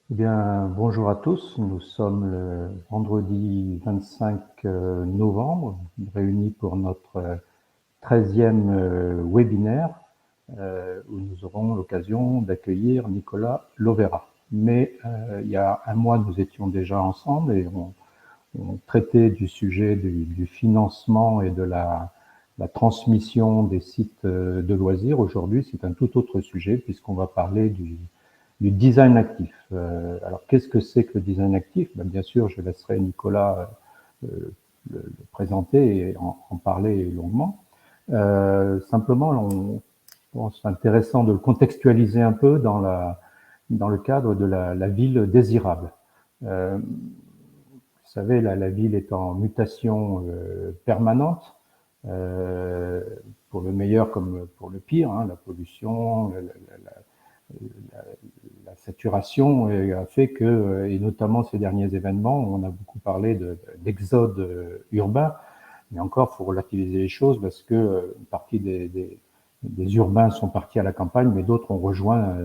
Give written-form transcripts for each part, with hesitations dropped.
Eh bien, bonjour à tous. Nous sommes le vendredi 25 novembre, réunis pour notre 13e webinaire où nous aurons l'occasion d'accueillir Nicolas Lovera. Mais il y a un mois, nous étions déjà ensemble et on traitait du sujet du financement et de la transmission des sites de loisirs. Aujourd'hui, c'est un tout autre sujet puisqu'on va parler du design actif. Alors, qu'est-ce que c'est que le design actif? Ben, bien sûr, je laisserai Nicolas le présenter et en parler longuement. Simplement, on pense intéressant de le contextualiser un peu dans le cadre de la ville désirable. Vous savez, la ville est en mutation permanente, euh, pour le meilleur comme pour le pire, hein, la pollution, la saturation a fait que, et notamment ces derniers événements, on a beaucoup parlé d'exode urbain, mais encore, il faut relativiser les choses parce que une partie des urbains sont partis à la campagne, mais d'autres ont rejoint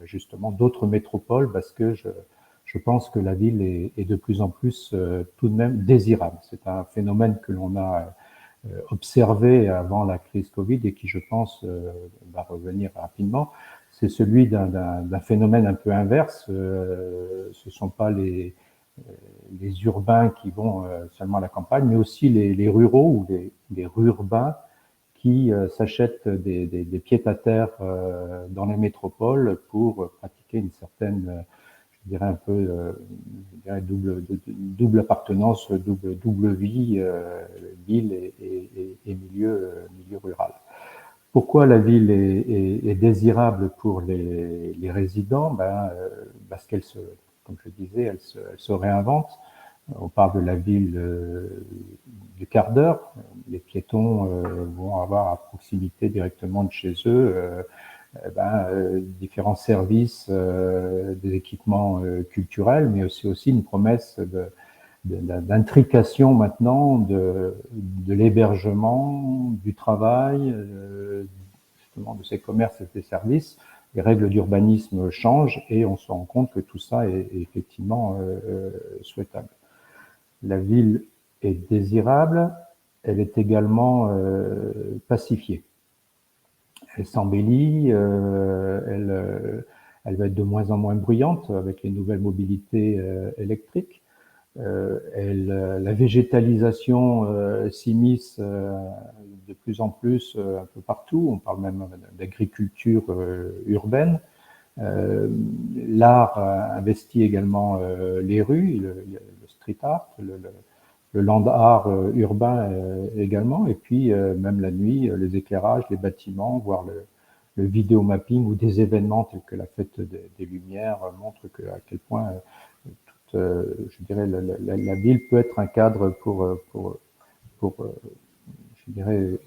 justement d'autres métropoles parce que je pense que la ville est de plus en plus tout de même désirable. C'est un phénomène que l'on a observé avant la crise Covid et qui, je pense, va revenir rapidement. C'est celui d'un phénomène un peu inverse. Ce ne sont pas les urbains qui vont seulement à la campagne, mais aussi les ruraux ou les rurbains qui s'achètent des pieds-à-terre dans les métropoles pour pratiquer une certaine, je dirais un peu, je dirais double appartenance, double vie, ville et milieu rural. Pourquoi la ville est désirable pour les résidents? Parce qu'elle se, comme je disais, elle se réinvente. On parle de la ville du quart d'heure. Les piétons vont avoir à proximité directement de chez eux différents services, des équipements culturels, mais aussi une promesse d'intrication maintenant de l'hébergement, du travail, justement de ces commerces et des services. Les règles d'urbanisme changent et on se rend compte que tout ça est effectivement souhaitable. La ville est désirable, elle est également pacifiée. Elle s'embellit, elle va être de moins en moins bruyante avec les nouvelles mobilités électriques. La végétalisation s'immisce de plus en plus un peu partout. On parle même d'agriculture urbaine. L'art investit également les rues, le street art, le land art urbain également, et puis même la nuit, les éclairages, les bâtiments, voire le vidéomapping ou des événements tels que la fête des Lumières montrent à quel point je dirais, la ville peut être un cadre pour je dirais,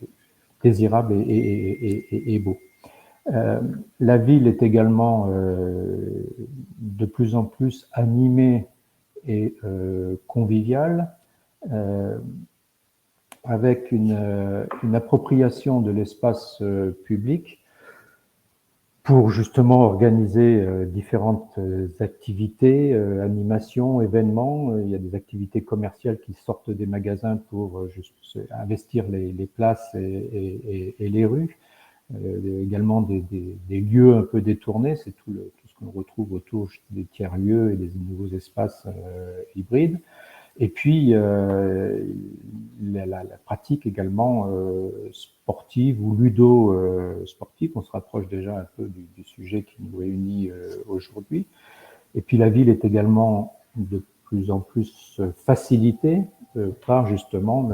désirable et beau. La ville est également de plus en plus animée et conviviale, avec une appropriation de l'espace public pour justement organiser différentes activités, animations, événements. Il y a des activités commerciales qui sortent des magasins pour juste investir les places et les rues. Également des lieux un peu détournés, c'est tout ce qu'on retrouve autour des tiers-lieux et des nouveaux espaces hybrides. Et puis, la pratique également sportive ou ludo-sportive, on se rapproche déjà un peu du sujet qui nous réunit aujourd'hui. Et puis, la ville est également de plus en plus facilitée par justement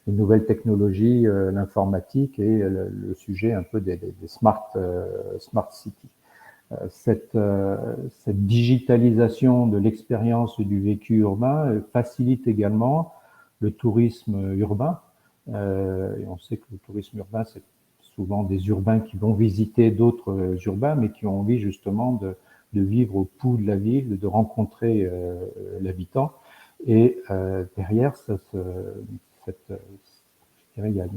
les nouvelles technologies, l'informatique et le sujet un peu des smart cities. Cette digitalisation de l'expérience du vécu urbain facilite également le tourisme urbain. Et on sait que le tourisme urbain, c'est souvent des urbains qui vont visiter d'autres urbains, mais qui ont envie justement de vivre au pouls de la ville, de rencontrer l'habitant. Et derrière, je dirais, il y a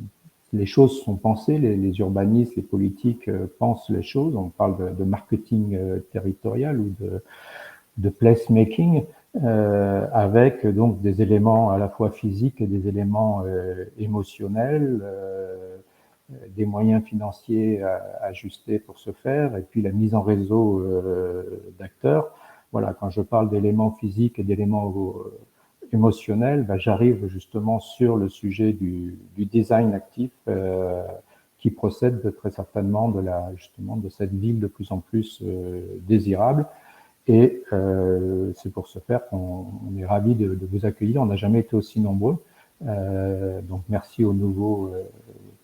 les choses sont pensées, les urbanistes, les politiques pensent les choses. On parle de marketing territorial ou placemaking, avec donc des éléments à la fois physiques et des éléments émotionnels, des moyens financiers ajustés pour ce faire, et puis la mise en réseau d'acteurs. Voilà, quand je parle d'éléments physiques et d'éléments émotionnels, j'arrive justement sur le sujet du design actif, qui procède très certainement justement de cette ville de plus en plus désirable. Et c'est pour ce faire qu'on est ravis de vous accueillir. On n'a jamais été aussi nombreux. Donc merci aux nouveaux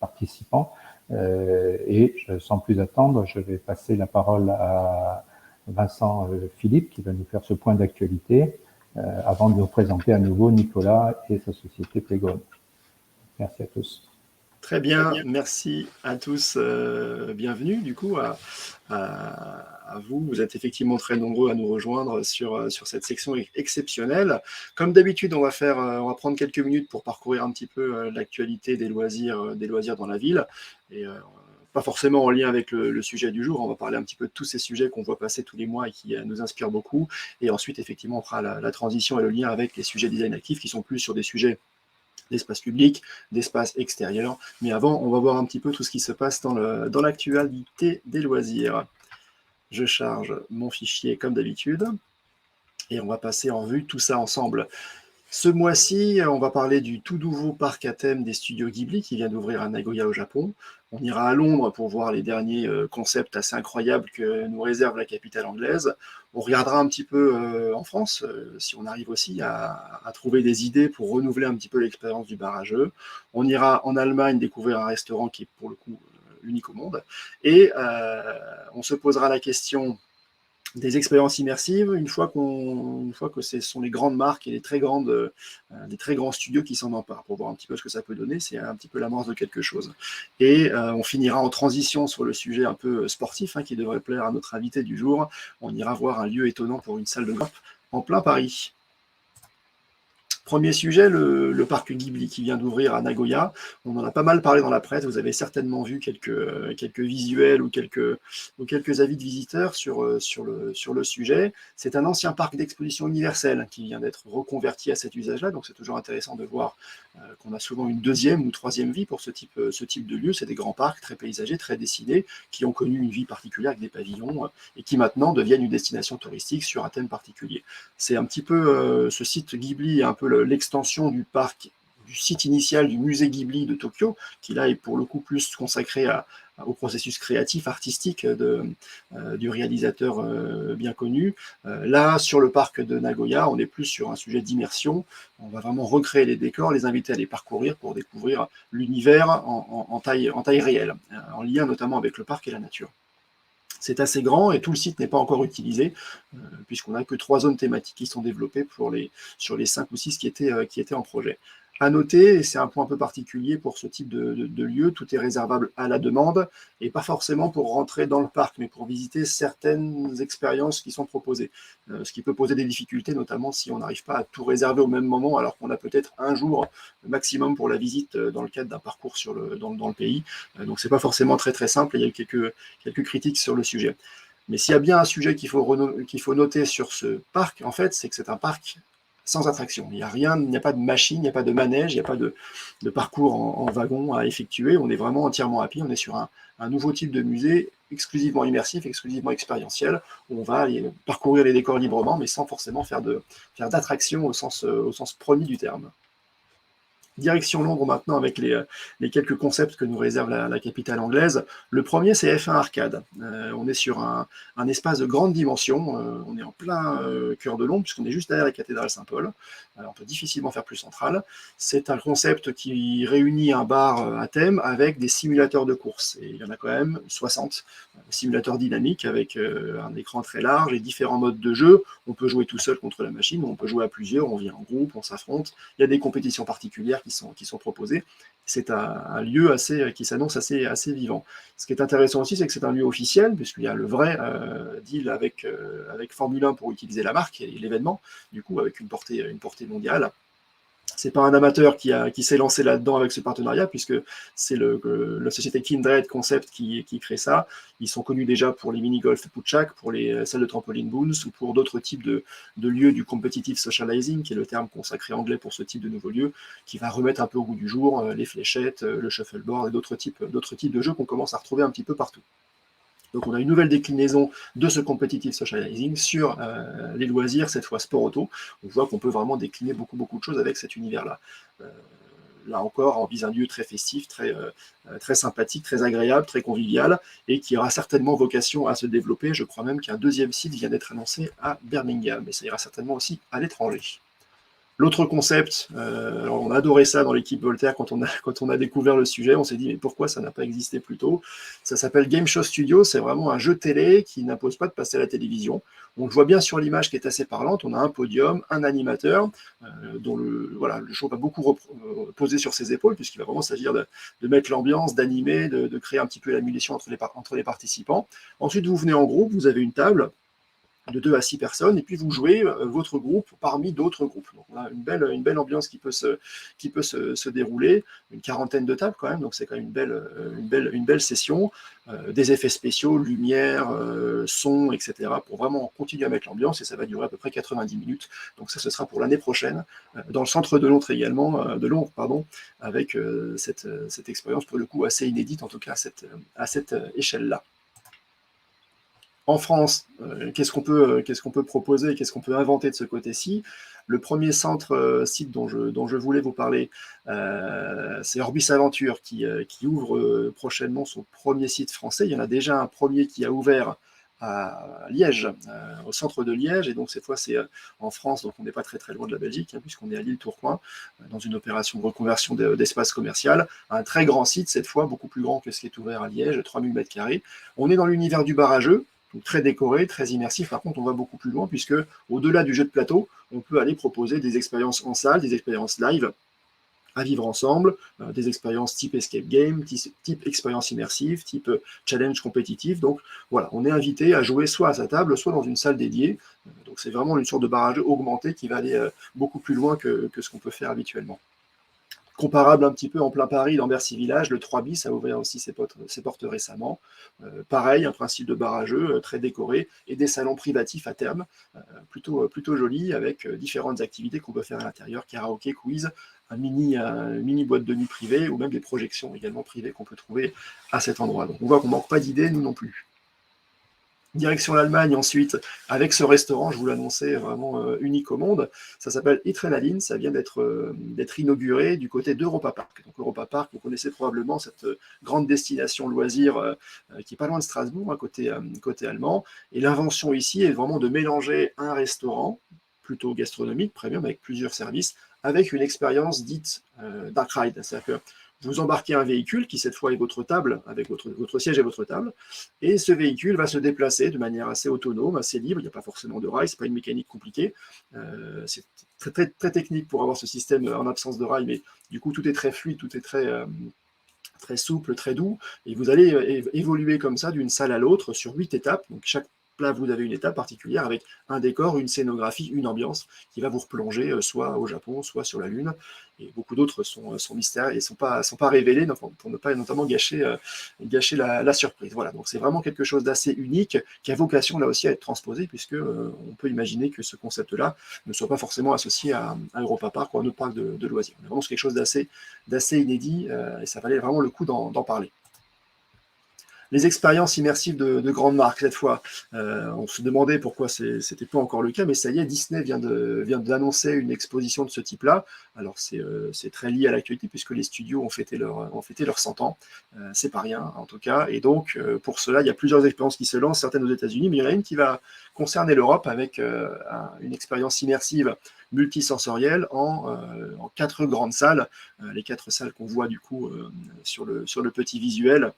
participants. Et sans plus attendre, je vais passer la parole à Vincent Philippe qui va nous faire ce point d'actualité avant de nous présenter à nouveau Nicolas et sa société Playground. Merci à tous. Très bien, merci à tous. Bienvenue du coup à vous. Vous êtes effectivement très nombreux à nous rejoindre sur cette section exceptionnelle. Comme d'habitude, on va prendre quelques minutes pour parcourir un petit peu l'actualité des loisirs dans la ville. Et pas forcément en lien avec le sujet du jour. On va parler un petit peu de tous ces sujets qu'on voit passer tous les mois et qui nous inspirent beaucoup. Et ensuite, effectivement, on fera la transition et le lien avec les sujets design actif qui sont plus sur des sujets d'espace public, d'espace extérieur. Mais avant, on va voir un petit peu tout ce qui se passe dans l'actualité des loisirs. Je charge mon fichier comme d'habitude et on va passer en vue tout ça ensemble. Ce mois-ci, on va parler du tout nouveau parc à thème des studios Ghibli qui vient d'ouvrir à Nagoya au Japon. On ira à Londres pour voir les derniers concepts assez incroyables que nous réserve la capitale anglaise. On regardera un petit peu en France, si on arrive aussi à trouver des idées pour renouveler un petit peu l'expérience du bar à jeux. On ira en Allemagne découvrir un restaurant qui est pour le coup unique au monde. Et on se posera la question des expériences immersives, une fois que ce sont les grandes marques et les très grands studios qui s'en emparent, pour voir un petit peu ce que ça peut donner. C'est un petit peu l'amorce de quelque chose. Et on finira en transition sur le sujet un peu sportif, qui devrait plaire à notre invité du jour. On ira voir un lieu étonnant pour une salle de golf en plein Paris. Premier sujet, le parc Ghibli qui vient d'ouvrir à Nagoya. On en a pas mal parlé dans la presse. Vous avez certainement vu quelques visuels ou quelques avis de visiteurs sur le sujet. C'est un ancien parc d'exposition universelle qui vient d'être reconverti à cet usage-là. Donc c'est toujours intéressant de voir qu'on a souvent une deuxième ou troisième vie pour ce type de lieu. C'est des grands parcs très paysagers, très dessinés, qui ont connu une vie particulière avec des pavillons et qui maintenant deviennent une destination touristique sur un thème particulier. C'est un petit peu ce site Ghibli, un peu l'extension du parc, du site initial du musée Ghibli de Tokyo, qui là est pour le coup plus consacré au processus créatif, artistique du réalisateur bien connu. Là, sur le parc de Nagoya, on est plus sur un sujet d'immersion. On va vraiment recréer les décors, les inviter à les parcourir pour découvrir l'univers en taille réelle, en lien notamment avec le parc et la nature. C'est assez grand et tout le site n'est pas encore utilisé, puisqu'on n'a que 3 zones thématiques qui sont développées sur les 5 ou 6 qui étaient en projet. À noter, et c'est un point un peu particulier pour ce type de lieu, tout est réservable à la demande, et pas forcément pour rentrer dans le parc, mais pour visiter certaines expériences qui sont proposées. Ce qui peut poser des difficultés, notamment si on n'arrive pas à tout réserver au même moment, alors qu'on a peut-être un jour maximum pour la visite dans le cadre d'un parcours dans le pays. Donc c'est pas forcément très très simple, il y a eu quelques critiques sur le sujet. Mais s'il y a bien un sujet qu'il faut noter sur ce parc, en fait, c'est que c'est un parc sans attraction. Il n'y a pas de machine, il n'y a pas de manège, il n'y a pas de parcours en wagon à effectuer. On est vraiment entièrement à pied. On est sur un nouveau type de musée exclusivement immersif, exclusivement expérientiel, où on va aller parcourir les décors librement, mais sans forcément faire d'attraction au sens premier du terme. Direction Londres maintenant avec les quelques concepts que nous réserve la capitale anglaise. Le premier, c'est F1 Arcade. On est sur un espace de grande dimension. On est en plein cœur de Londres, puisqu'on est juste derrière la cathédrale Saint-Paul. On peut difficilement faire plus central. C'est un concept qui réunit un bar à thème avec des simulateurs de course. Et il y en a quand même 60 simulateurs dynamiques avec un écran très large et différents modes de jeu. On peut jouer tout seul contre la machine, on peut jouer à plusieurs, on vient en groupe, on s'affronte. Il y a des compétitions particulières qui sont proposées. C'est un lieu qui s'annonce assez vivant. Ce qui est intéressant aussi, c'est que c'est un lieu officiel, puisqu'il y a le vrai deal avec Formule 1 pour utiliser la marque et l'événement, du coup avec une portée mondiale. C'est pas un amateur qui s'est lancé là-dedans avec ce partenariat, puisque c'est la société Kindred Concept qui crée ça. Ils sont connus déjà pour les mini-golf Pouchak, pour les salles de trampoline Boons, ou pour d'autres types de lieux du competitive socializing, qui est le terme consacré anglais pour ce type de nouveaux lieux, qui va remettre un peu au goût du jour les fléchettes, le shuffleboard et d'autres types de jeux qu'on commence à retrouver un petit peu partout. Donc on a une nouvelle déclinaison de ce competitive socializing sur les loisirs, cette fois sport auto. On voit qu'on peut vraiment décliner beaucoup de choses avec cet univers-là. Là encore, on vise un lieu très festif, très sympathique, très agréable, très convivial, et qui aura certainement vocation à se développer. Je crois même qu'un deuxième site vient d'être annoncé à Birmingham, et ça ira certainement aussi à l'étranger. L'autre concept, alors on a adoré ça dans l'équipe Voltaire quand on a découvert le sujet, on s'est dit mais pourquoi ça n'a pas existé plus tôt? Ça s'appelle Game Show Studio, c'est vraiment un jeu télé qui n'impose pas de passer à la télévision. On le voit bien sur l'image qui est assez parlante, on a un podium, un animateur, dont le show va beaucoup poser sur ses épaules, puisqu'il va vraiment s'agir de mettre l'ambiance, d'animer, de créer un petit peu l'émulation entre les participants. Ensuite, vous venez en groupe, vous avez une table de 2 à 6 personnes, et puis vous jouez votre groupe parmi d'autres groupes. Donc on a une belle ambiance qui peut se dérouler, une quarantaine de tables quand même, donc c'est quand même une belle session, des effets spéciaux, lumière, son, etc., pour vraiment continuer à mettre l'ambiance, et ça va durer à peu près 90 minutes. Donc ça, ce sera pour l'année prochaine, dans le centre de Londres également, avec cette expérience pour le coup assez inédite, en tout cas à cette échelle-là. En France, qu'est-ce qu'on peut proposer, qu'est-ce qu'on peut inventer de ce côté-ci? Le premier site dont je voulais vous parler, c'est Orbis Aventure qui ouvre prochainement son premier site français. Il y en a déjà un premier qui a ouvert à Liège, au centre de Liège, et donc cette fois c'est en France, donc on n'est pas très loin de la Belgique, hein, puisqu'on est à l'île Tourcoing, dans une opération de reconversion d'espace commercial. Un très grand site, cette fois beaucoup plus grand que ce qui est ouvert à Liège, 3000 m². On est dans l'univers du barrageux, donc très décoré, très immersif. Par contre, on va beaucoup plus loin, puisque au-delà du jeu de plateau, on peut aller proposer des expériences en salle, des expériences live, à vivre ensemble, des expériences type escape game, type expérience immersive, type challenge compétitif. Donc voilà, on est invité à jouer soit à sa table, soit dans une salle dédiée. Donc c'est vraiment une sorte de barrage augmenté qui va aller beaucoup plus loin que ce qu'on peut faire habituellement. Comparable un petit peu en plein Paris, dans Bercy Village, le 3 bis a ouvert aussi ses portes récemment. Pareil, un principe de barrageux très décoré, et des salons privatifs à terme, plutôt jolis, avec différentes activités qu'on peut faire à l'intérieur, karaoké, quiz, un mini boîte de nuit privée, ou même des projections également privées qu'on peut trouver à cet endroit. Donc on voit qu'on ne manque pas d'idées, nous non plus. Direction l'Allemagne ensuite, avec ce restaurant, je vous l'annonçais, vraiment unique au monde. Ça s'appelle Adrenaline, ça vient d'être inauguré du côté d'Europa Park. Donc Europa Park, vous connaissez probablement cette grande destination loisir qui est pas loin de Strasbourg, hein, côté allemand. Et l'invention ici est vraiment de mélanger un restaurant, plutôt gastronomique, premium, avec plusieurs services, avec une expérience dite dark ride. C'est-à-dire que vous embarquez un véhicule qui cette fois est votre table, avec votre siège et votre table, et ce véhicule va se déplacer de manière assez autonome, assez libre. Il n'y a pas forcément de rail, c'est pas une mécanique compliquée. C'est très technique pour avoir ce système en absence de rail, mais du coup tout est très fluide, tout est très souple, très doux, et vous allez évoluer comme ça d'une salle à l'autre sur 8 étapes. Donc chaque plat, vous avez une étape particulière avec un décor, une scénographie, une ambiance qui va vous replonger soit au Japon, soit sur la Lune. Et beaucoup d'autres sont mystères et ne sont pas révélés pour ne pas notamment gâcher la surprise. Voilà, donc c'est vraiment quelque chose d'assez unique qui a vocation là aussi à être transposé, puisque on peut imaginer que ce concept-là ne soit pas forcément associé à Europa Park ou à un autre parc de loisirs. C'est vraiment quelque chose d'assez inédit et ça valait vraiment le coup d'en parler. Les expériences immersives de grandes marques, cette fois, on se demandait pourquoi c'était pas encore le cas, mais ça y est, Disney vient d'annoncer une exposition de ce type-là. Alors c'est très lié à l'actualité, puisque les studios ont fêté leurs 100 ans, c'est pas rien en tout cas, et donc pour cela, il y a plusieurs expériences qui se lancent, certaines aux États-Unis, mais il y en a une qui va concerner l'Europe avec une expérience immersive multisensorielle en 4 grandes salles, les 4 salles qu'on voit du coup sur le petit visuel.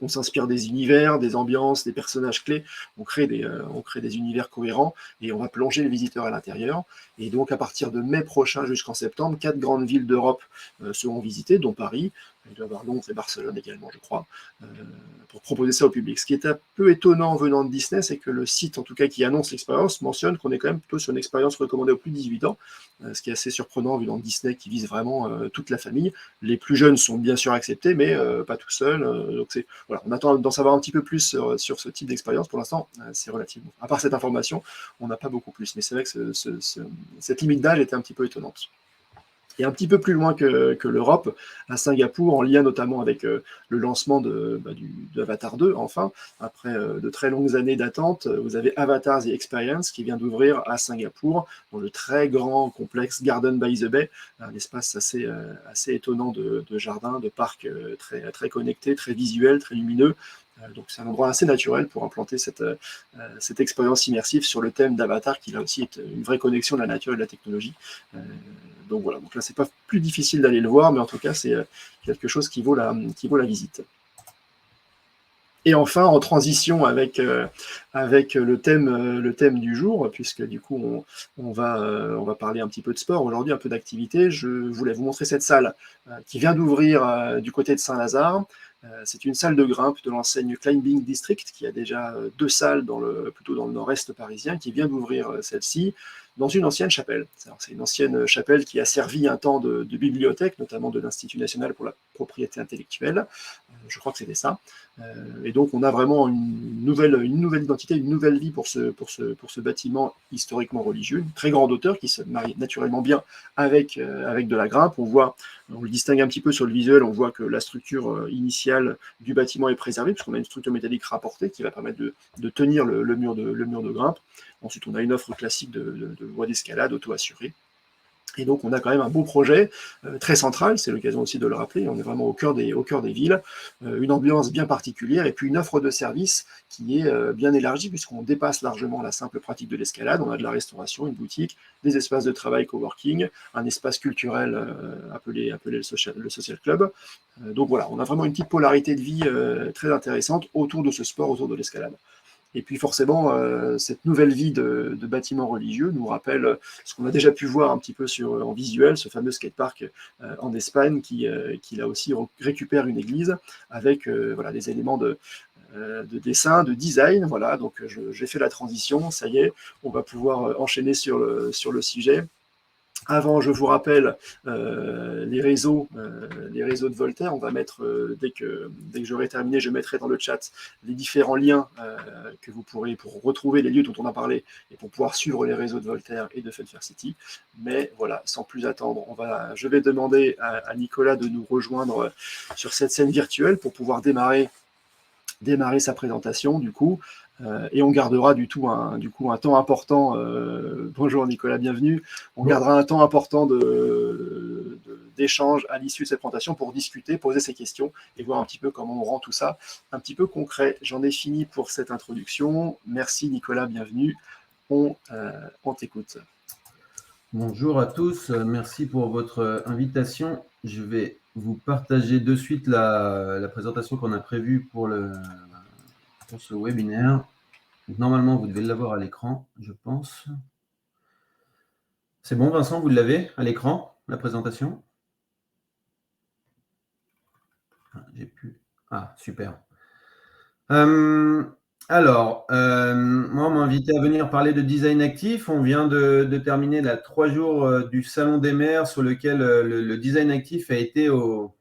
On s'inspire des univers, des ambiances, des personnages clés, on crée des univers cohérents et on va plonger les visiteurs à l'intérieur. Et donc à partir de mai prochain jusqu'en septembre, 4 grandes villes d'Europe seront visitées, dont Paris, Il doit y avoir Londres et Barcelone également, je crois, pour proposer ça au public. Ce qui est un peu étonnant venant de Disney, c'est que le site, en tout cas, qui annonce l'expérience, mentionne qu'on est quand même plutôt sur une expérience recommandée aux plus de 18 ans, ce qui est assez surprenant venant de Disney qui vise vraiment toute la famille. Les plus jeunes sont bien sûr acceptés, mais pas tout seuls. Donc voilà, on attend d'en savoir un petit peu plus sur ce type d'expérience. Pour l'instant, c'est relativement. À part cette information, on n'a pas beaucoup plus. Mais c'est vrai que cette limite d'âge était un petit peu étonnante. Et un petit peu plus loin que l'Europe, à Singapour, en lien notamment avec le lancement d'Avatar 2, enfin, après de très longues années d'attente, vous avez Avatar The Experience qui vient d'ouvrir à Singapour, dans le très grand complexe Garden by the Bay, un espace assez étonnant de jardin, de parc très, très connecté, très visuel, très lumineux. Donc c'est un endroit assez naturel pour implanter cette expérience immersive sur le thème d'Avatar, qui là aussi est une vraie connexion de la nature et de la technologie. Donc voilà, donc là c'est pas plus difficile d'aller le voir, mais en tout cas c'est quelque chose qui vaut la visite. Et enfin, en transition avec le thème du jour, puisque du coup on va parler un petit peu de sport aujourd'hui, un peu d'activité, je voulais vous montrer cette salle qui vient d'ouvrir du côté de Saint-Lazare. C'est une salle de grimpe de l'enseigne Climbing District qui a déjà deux salles plutôt dans le nord-est parisien, qui vient d'ouvrir celle-ci dans une ancienne chapelle. C'est une ancienne chapelle qui a servi un temps de bibliothèque, notamment de l'Institut national pour la propriété intellectuelle. Je crois que c'était ça. Et donc on a vraiment une nouvelle identité, une nouvelle vie pour ce bâtiment historiquement religieux, une très grande hauteur qui se marie naturellement bien avec de la grimpe. On le distingue un petit peu sur le visuel, on voit que la structure initiale du bâtiment est préservée, puisqu'on a une structure métallique rapportée qui va permettre de tenir le mur de grimpe. Ensuite, on a une offre classique de voies d'escalade auto-assurée. Et donc, on a quand même un beau projet, très central, c'est l'occasion aussi de le rappeler, on est vraiment au cœur des villes, une ambiance bien particulière, et puis une offre de service qui est bien élargie, puisqu'on dépasse largement la simple pratique de l'escalade. On a de la restauration, une boutique, des espaces de travail coworking, un espace culturel appelé le social club. Donc voilà, on a vraiment une petite polarité de vie très intéressante autour de ce sport, autour de l'escalade. Et puis forcément, cette nouvelle vie de bâtiments religieux nous rappelle ce qu'on a déjà pu voir un petit peu en visuel, ce fameux skatepark en Espagne qui là aussi récupère une église avec des éléments de dessin, de design. Voilà, donc j'ai fait la transition, ça y est, on va pouvoir enchaîner sur le sujet. Avant, je vous rappelle les réseaux de Voltaire. On va mettre, dès que j'aurai terminé, je mettrai dans le chat les différents liens que vous pourrez pour retrouver les lieux dont on a parlé et pour pouvoir suivre les réseaux de Voltaire et de Funfair City. Mais voilà, sans plus attendre, je vais demander à Nicolas de nous rejoindre sur cette scène virtuelle pour pouvoir démarrer sa présentation, du coup. Et on gardera un temps important. Bonjour Nicolas, bienvenue. On gardera un temps important d'échange à l'issue de cette présentation pour discuter, poser ces questions et voir un petit peu comment on rend tout ça un petit peu concret. J'en ai fini pour cette introduction. Merci Nicolas, bienvenue. On t'écoute. Bonjour à tous, merci pour votre invitation. Je vais vous partager de suite la présentation qu'on a prévue pour ce webinaire. Donc, normalement, vous devez l'avoir à l'écran, je pense. C'est bon, Vincent, vous l'avez à l'écran, la présentation? Ah, super. Alors, moi, on m'a invité à venir parler de design actif. On vient de terminer 3 jours du Salon des maires sur lequel le design actif a été au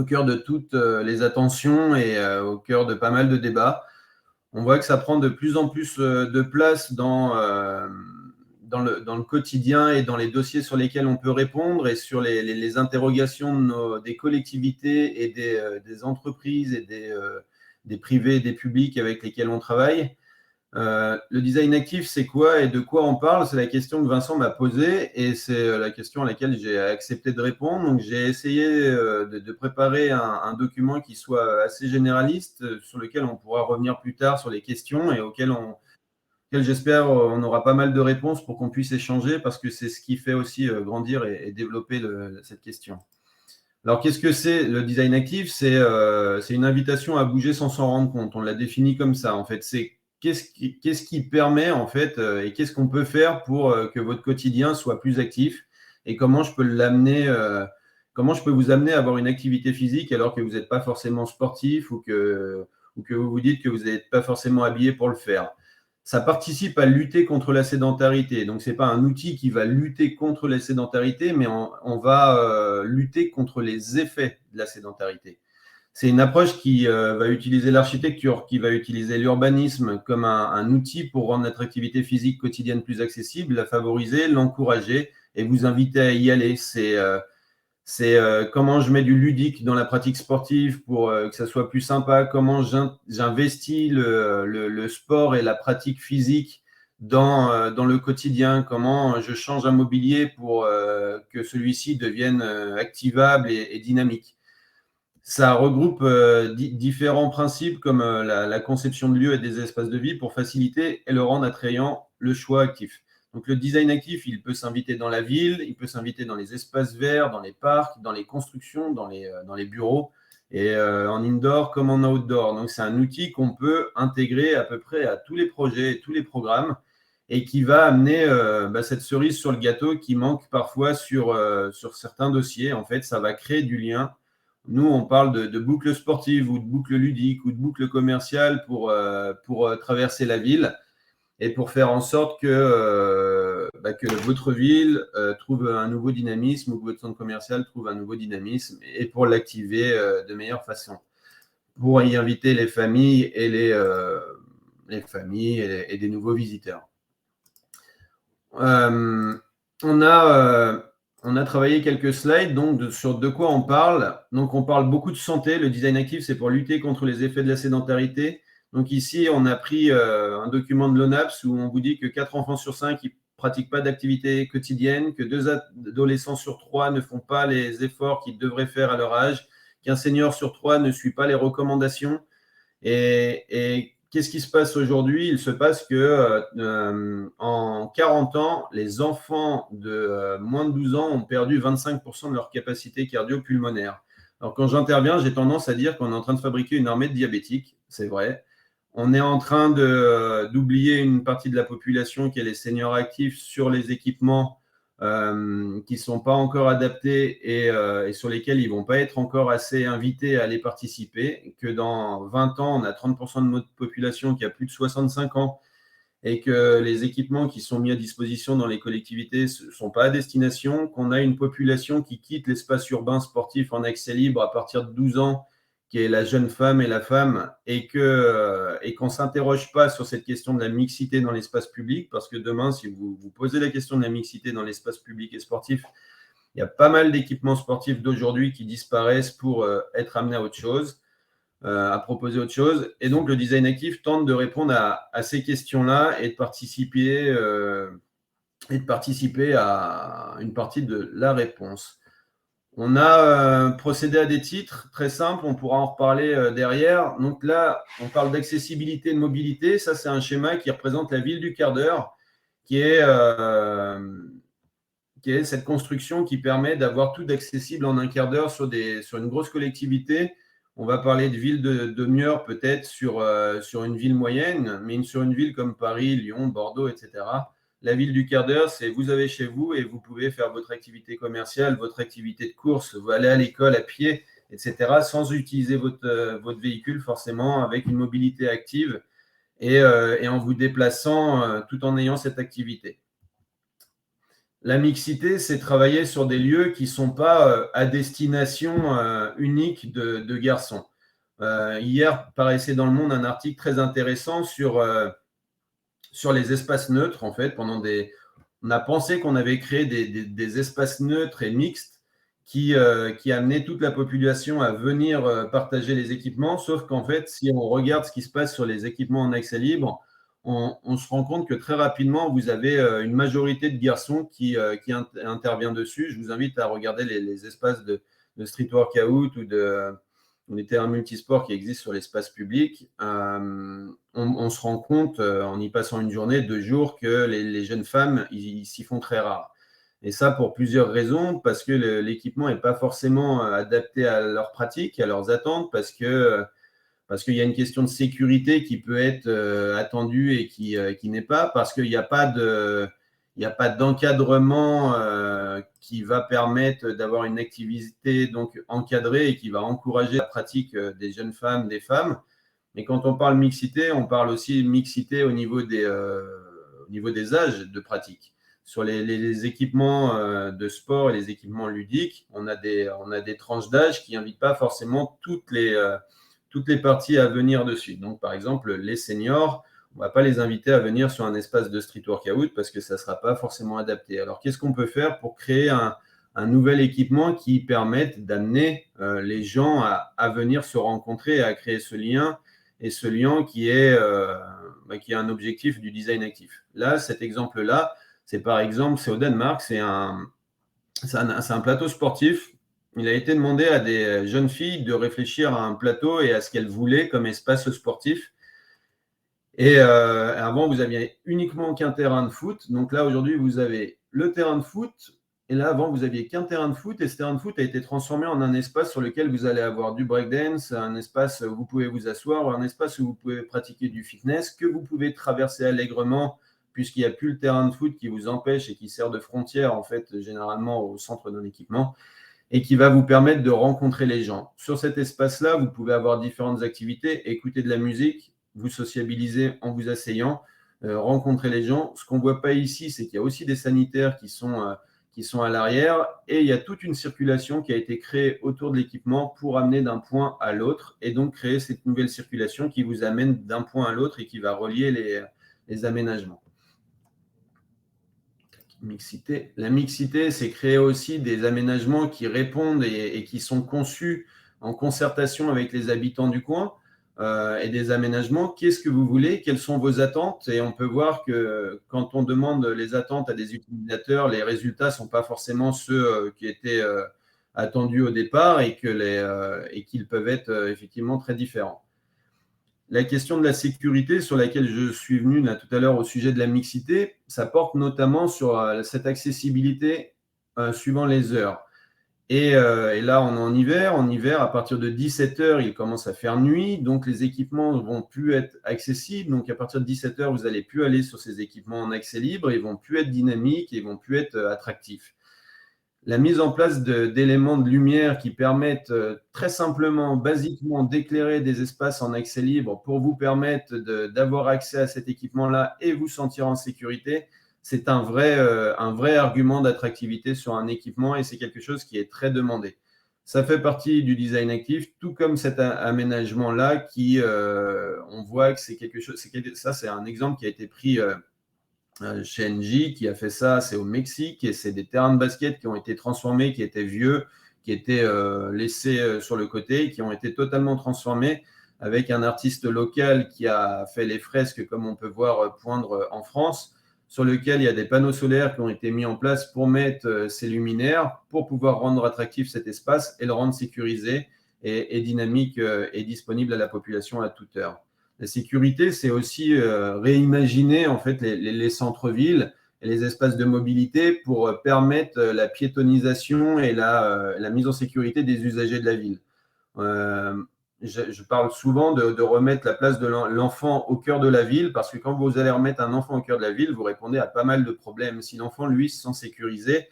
cœur de toutes les attentions et au cœur de pas mal de débats. On voit que ça prend de plus en plus de place dans le quotidien et dans les dossiers sur lesquels on peut répondre et sur les interrogations des collectivités et des entreprises et des privés et des publics avec lesquels on travaille. Le design actif, c'est quoi et de quoi on parle? C'est la question que Vincent m'a posée et c'est la question à laquelle j'ai accepté de répondre. Donc, j'ai essayé de préparer un document qui soit assez généraliste, sur lequel on pourra revenir plus tard sur les questions et auquel j'espère on aura pas mal de réponses pour qu'on puisse échanger, parce que c'est ce qui fait aussi grandir et développer cette question. Alors, qu'est-ce que c'est le design actif? C'est une invitation à bouger sans s'en rendre compte. On l'a défini comme ça. En fait, c'est qu'est-ce qui permet, en fait, et qu'est-ce qu'on peut faire pour que votre quotidien soit plus actif, et comment je peux l'amener comment je peux vous amener à avoir une activité physique alors que vous n'êtes pas forcément sportif ou que vous vous dites que vous n'êtes pas forcément habillé pour le faire. Ça participe à lutter contre la sédentarité. Donc, ce n'est pas un outil qui va lutter contre la sédentarité, mais on va lutter contre les effets de la sédentarité. C'est une approche qui va utiliser l'architecture, qui va utiliser l'urbanisme comme un outil pour rendre notre activité physique quotidienne plus accessible, la favoriser, l'encourager et vous inviter à y aller. C'est comment je mets du ludique dans la pratique sportive pour que ça soit plus sympa, comment j'investis le sport et la pratique physique dans le quotidien, comment je change un mobilier pour que celui-ci devienne activable et dynamique. Ça regroupe différents principes comme la conception de lieux et des espaces de vie pour faciliter et le rendre attrayant le choix actif. Donc, le design actif, il peut s'inviter dans la ville, il peut s'inviter dans les espaces verts, dans les parcs, dans les constructions, dans les bureaux, et en indoor comme en outdoor. Donc, c'est un outil qu'on peut intégrer à peu près à tous les projets, tous les programmes, et qui va amener cette cerise sur le gâteau qui manque parfois sur certains dossiers. En fait, ça va créer du lien. Nous, on parle de boucles sportives ou de boucles ludiques ou de boucles commerciales pour traverser la ville et pour faire en sorte que votre ville trouve un nouveau dynamisme ou que votre centre commercial trouve un nouveau dynamisme et pour l'activer de meilleure façon. Pour y inviter les familles et les familles et des nouveaux visiteurs. On a travaillé quelques slides donc sur de quoi on parle. Donc, on parle beaucoup de santé. Le design actif, c'est pour lutter contre les effets de la sédentarité. Donc, ici, on a pris un document de l'ONAPS où on vous dit que 4 enfants sur 5 ne pratiquent pas d'activité quotidienne, que 2 adolescents sur 3 ne font pas les efforts qu'ils devraient faire à leur âge, qu'un senior sur 3 ne suit pas les recommandations. Et qu'est-ce qui se passe aujourd'hui? Il se passe que en 40 ans, les enfants de moins de 12 ans ont perdu 25% de leur capacité cardio-pulmonaire. Alors, quand j'interviens, j'ai tendance à dire qu'on est en train de fabriquer une armée de diabétiques. C'est vrai. On est en train d'oublier une partie de la population qui est les seniors actifs sur les équipements qui ne sont pas encore adaptés et sur lesquels ils ne vont pas être encore assez invités à aller participer, que dans 20 ans, on a 30% de notre population qui a plus de 65 ans et que les équipements qui sont mis à disposition dans les collectivités ne sont pas à destination, qu'on a une population qui quitte l'espace urbain sportif en accès libre à partir de 12 ans, qui est la jeune femme et la femme, et qu'on ne s'interroge pas sur cette question de la mixité dans l'espace public, parce que demain, si vous vous posez la question de la mixité dans l'espace public et sportif, il y a pas mal d'équipements sportifs d'aujourd'hui qui disparaissent pour être amenés à autre chose, à proposer autre chose. Et donc, le design actif tente de répondre à ces questions-là et de participer à une partie de la réponse. On a procédé à des titres très simples, on pourra en reparler derrière. Donc là, on parle d'accessibilité et de mobilité. Ça, c'est un schéma qui représente la ville du quart d'heure, qui est cette construction qui permet d'avoir tout accessible en un quart d'heure sur une grosse collectivité. On va parler de ville de demi-heure peut-être sur une ville moyenne, mais sur une ville comme Paris, Lyon, Bordeaux, etc. La ville du quart d'heure, c'est vous avez chez vous et vous pouvez faire votre activité commerciale, votre activité de course, vous allez à l'école à pied, etc., sans utiliser votre véhicule forcément, avec une mobilité active et en vous déplaçant tout en ayant cette activité. La mixité, c'est travailler sur des lieux qui ne sont pas à destination unique de garçons. Hier, paraissait dans Le Monde un article très intéressant sur les espaces neutres, en fait. On a pensé qu'on avait créé des espaces neutres et mixtes qui amenaient toute la population à venir partager les équipements, sauf qu'en fait, si on regarde ce qui se passe sur les équipements en accès libre, on se rend compte que très rapidement, vous avez une majorité de garçons qui intervient dessus. Je vous invite à regarder les espaces de street workout ou des terrains multisports qui existent sur l'espace public. On se rend compte, en y passant une journée, 2 jours, que les jeunes femmes, ils s'y font très rares. Et ça, pour plusieurs raisons, parce que l'équipement n'est pas forcément adapté à leurs pratiques, à leurs attentes, parce qu'il y a une question de sécurité qui peut être attendue et qui n'est pas, parce qu'il n'y a pas Il n'y a pas d'encadrement qui va permettre d'avoir une activité donc encadrée et qui va encourager la pratique des jeunes femmes, des femmes. Mais quand on parle mixité, on parle aussi mixité au niveau des âges de pratique. Sur les équipements de sport et les équipements ludiques, on a des tranches d'âge qui n'invitent pas forcément toutes les parties à venir dessus. Donc, par exemple, les seniors, on ne va pas les inviter à venir sur un espace de street workout parce que ça ne sera pas forcément adapté. Alors, qu'est-ce qu'on peut faire pour créer un nouvel équipement qui permette d'amener les gens à venir se rencontrer et à créer ce lien, et ce lien qui est un objectif du design actif. Là, cet exemple-là, c'est au Danemark, c'est un plateau sportif. Il a été demandé à des jeunes filles de réfléchir à un plateau et à ce qu'elles voulaient comme espace sportif. Et avant, vous aviez uniquement qu'un terrain de foot. Donc là, aujourd'hui, vous avez le terrain de foot. Et là, avant, vous aviez qu'un terrain de foot. Et ce terrain de foot a été transformé en un espace sur lequel vous allez avoir du breakdance, un espace où vous pouvez vous asseoir, un espace où vous pouvez pratiquer du fitness, que vous pouvez traverser allègrement, puisqu'il n'y a plus le terrain de foot qui vous empêche et qui sert de frontière, en fait, généralement au centre d'un équipement, et qui va vous permettre de rencontrer les gens. Sur cet espace-là, vous pouvez avoir différentes activités, écouter de la musique, vous sociabiliser en vous asseyant, rencontrer les gens. Ce qu'on ne voit pas ici, c'est qu'il y a aussi des sanitaires qui sont à l'arrière, et il y a toute une circulation qui a été créée autour de l'équipement pour amener d'un point à l'autre, et donc créer cette nouvelle circulation qui vous amène d'un point à l'autre et qui va relier les aménagements. Mixité. La mixité, c'est créer aussi des aménagements qui répondent et qui sont conçus en concertation avec les habitants du coin, et des aménagements. Qu'est-ce que vous voulez? Quelles sont vos attentes? Et on peut voir que quand on demande les attentes à des utilisateurs, les résultats ne sont pas forcément ceux qui étaient attendus au départ, et qu'ils peuvent être effectivement très différents. La question de la sécurité sur laquelle je suis venu là, tout à l'heure au sujet de la mixité, ça porte notamment sur cette accessibilité suivant les heures. Et là, on est en hiver. En hiver, à partir de 17h, il commence à faire nuit. Donc, les équipements ne vont plus être accessibles. Donc, à partir de 17h, vous n'allez plus aller sur ces équipements en accès libre. Ils ne vont plus être dynamiques, ils ne vont plus être attractifs. La mise en place d'éléments de lumière qui permettent très simplement, basiquement, d'éclairer des espaces en accès libre pour vous permettre d'avoir accès à cet équipement-là et vous sentir en sécurité, c'est un vrai argument d'attractivité sur un équipement, et c'est quelque chose qui est très demandé. Ça fait partie du design actif, tout comme cet aménagement-là qui, on voit que c'est quelque chose, ça c'est un exemple qui a été pris chez Engie, qui a fait ça, c'est au Mexique, et c'est des terrains de basket qui ont été transformés, qui étaient vieux, qui étaient laissés sur le côté, qui ont été totalement transformés avec un artiste local qui a fait les fresques comme on peut voir poindre en France, sur lequel il y a des panneaux solaires qui ont été mis en place pour mettre ces luminaires, pour pouvoir rendre attractif cet espace et le rendre sécurisé et dynamique et disponible à la population à toute heure. La sécurité, c'est aussi réimaginer en fait les centres-villes et les espaces de mobilité pour permettre la piétonisation et la mise en sécurité des usagers de la ville. Je parle souvent de remettre la place de l'enfant au cœur de la ville, parce que quand vous allez remettre un enfant au cœur de la ville, vous répondez à pas mal de problèmes. Si l'enfant, lui, se sent sécurisé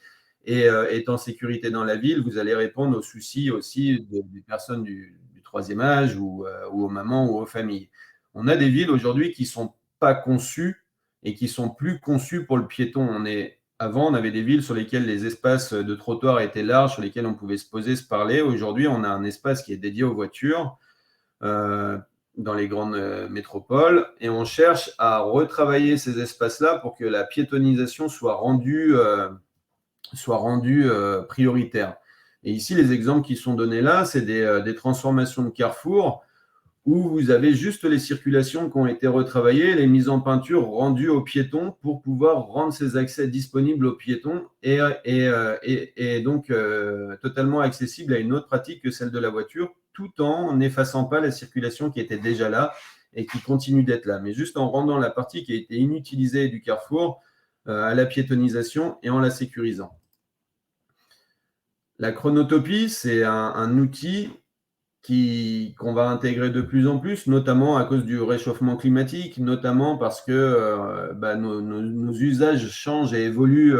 et est en sécurité dans la ville, vous allez répondre aux soucis aussi des personnes du troisième âge ou aux mamans ou aux familles. On a des villes aujourd'hui qui ne sont pas conçues et qui sont plus conçues pour le piéton. Avant, on avait des villes sur lesquelles les espaces de trottoir étaient larges, sur lesquels on pouvait se poser, se parler. Aujourd'hui, on a un espace qui est dédié aux voitures dans les grandes métropoles, et on cherche à retravailler ces espaces-là pour que la piétonisation soit rendue prioritaire. Et ici, les exemples qui sont donnés là, c'est des transformations de carrefours où vous avez juste les circulations qui ont été retravaillées, les mises en peinture rendues aux piétons pour pouvoir rendre ces accès disponibles aux piétons et donc totalement accessibles à une autre pratique que celle de la voiture, tout en n'effaçant pas la circulation qui était déjà là et qui continue d'être là, mais juste en rendant la partie qui a été inutilisée du carrefour à la piétonisation et en la sécurisant. La chronotopie, c'est un outil qu'on va intégrer de plus en plus, notamment à cause du réchauffement climatique, notamment parce que nos usages changent et évoluent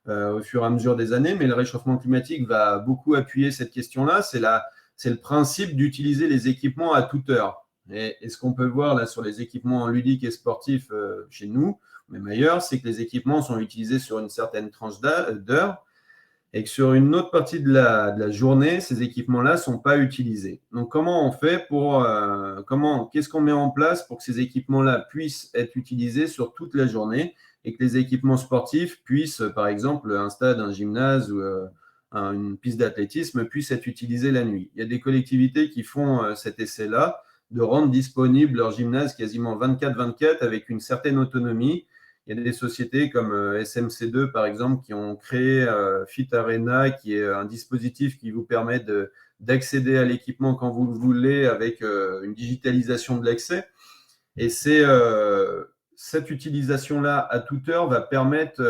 au fur et à mesure des années, mais le réchauffement climatique va beaucoup appuyer cette question-là. C'est le principe d'utiliser les équipements à toute heure. Et ce qu'on peut voir là sur les équipements ludiques et sportifs chez nous, même ailleurs, c'est que les équipements sont utilisés sur une certaine tranche d'heure, et que sur une autre partie de la journée, ces équipements-là ne sont pas utilisés. Donc, comment on fait qu'est-ce qu'on met en place pour que ces équipements-là puissent être utilisés sur toute la journée et que les équipements sportifs puissent, par exemple, un stade, un gymnase ou une piste d'athlétisme puissent être utilisés la nuit. Il y a des collectivités qui font cet essai-là de rendre disponible leur gymnase quasiment 24/24 avec une certaine autonomie. Il y a des sociétés comme SMC2, par exemple, qui ont créé Fit Arena, qui est un dispositif qui vous permet d'accéder à l'équipement quand vous le voulez avec une digitalisation de l'accès. Et cette utilisation-là à toute heure va permettre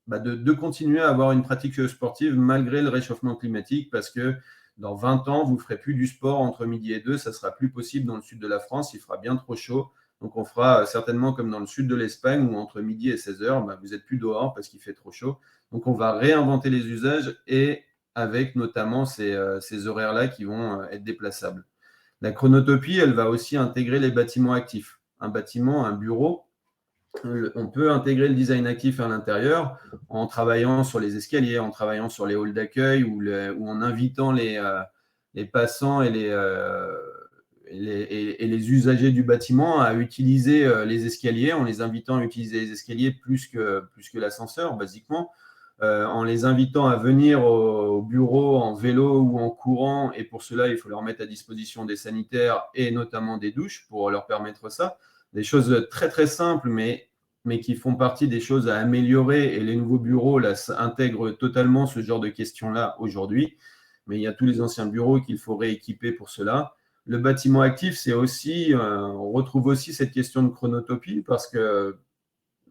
de continuer à avoir une pratique sportive malgré le réchauffement climatique, parce que dans 20 ans, vous ne ferez plus du sport entre midi et 2, ça ne sera plus possible dans le sud de la France, il fera bien trop chaud. Donc, on fera certainement comme dans le sud de l'Espagne où entre midi et 16 heures, vous n'êtes plus dehors parce qu'il fait trop chaud. Donc, on va réinventer les usages et avec notamment ces horaires-là qui vont être déplaçables. La chronotopie, elle va aussi intégrer les bâtiments actifs. Un bâtiment, un bureau, on peut intégrer le design actif à l'intérieur en travaillant sur les escaliers, en travaillant sur les halls d'accueil ou en invitant les passants et les usagers du bâtiment à utiliser les escaliers, en les invitant à utiliser les escaliers plus que l'ascenseur, basiquement, en les invitant à venir au bureau en vélo ou en courant. Et pour cela, il faut leur mettre à disposition des sanitaires et notamment des douches pour leur permettre ça. Des choses très, très simples, mais qui font partie des choses à améliorer. Et les nouveaux bureaux là, intègrent totalement ce genre de questions-là aujourd'hui. Mais il y a tous les anciens bureaux qu'il faut rééquiper pour cela. Le bâtiment actif, c'est aussi, on retrouve aussi cette question de chronotopie, parce que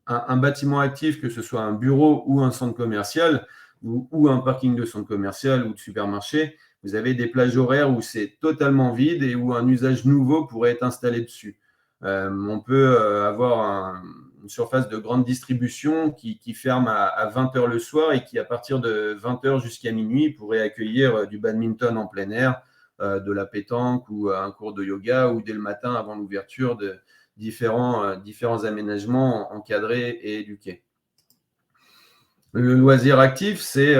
un bâtiment actif, que ce soit un bureau ou un centre commercial, ou un parking de centre commercial ou de supermarché, vous avez des plages horaires où c'est totalement vide et où un usage nouveau pourrait être installé dessus. On peut avoir une surface de grande distribution qui ferme à 20 h le soir et qui, à partir de 20 h jusqu'à minuit, pourrait accueillir du badminton en plein air, de la pétanque ou un cours de yoga, ou dès le matin avant l'ouverture de différents aménagements encadrés et éduqués. Le loisir actif, c'est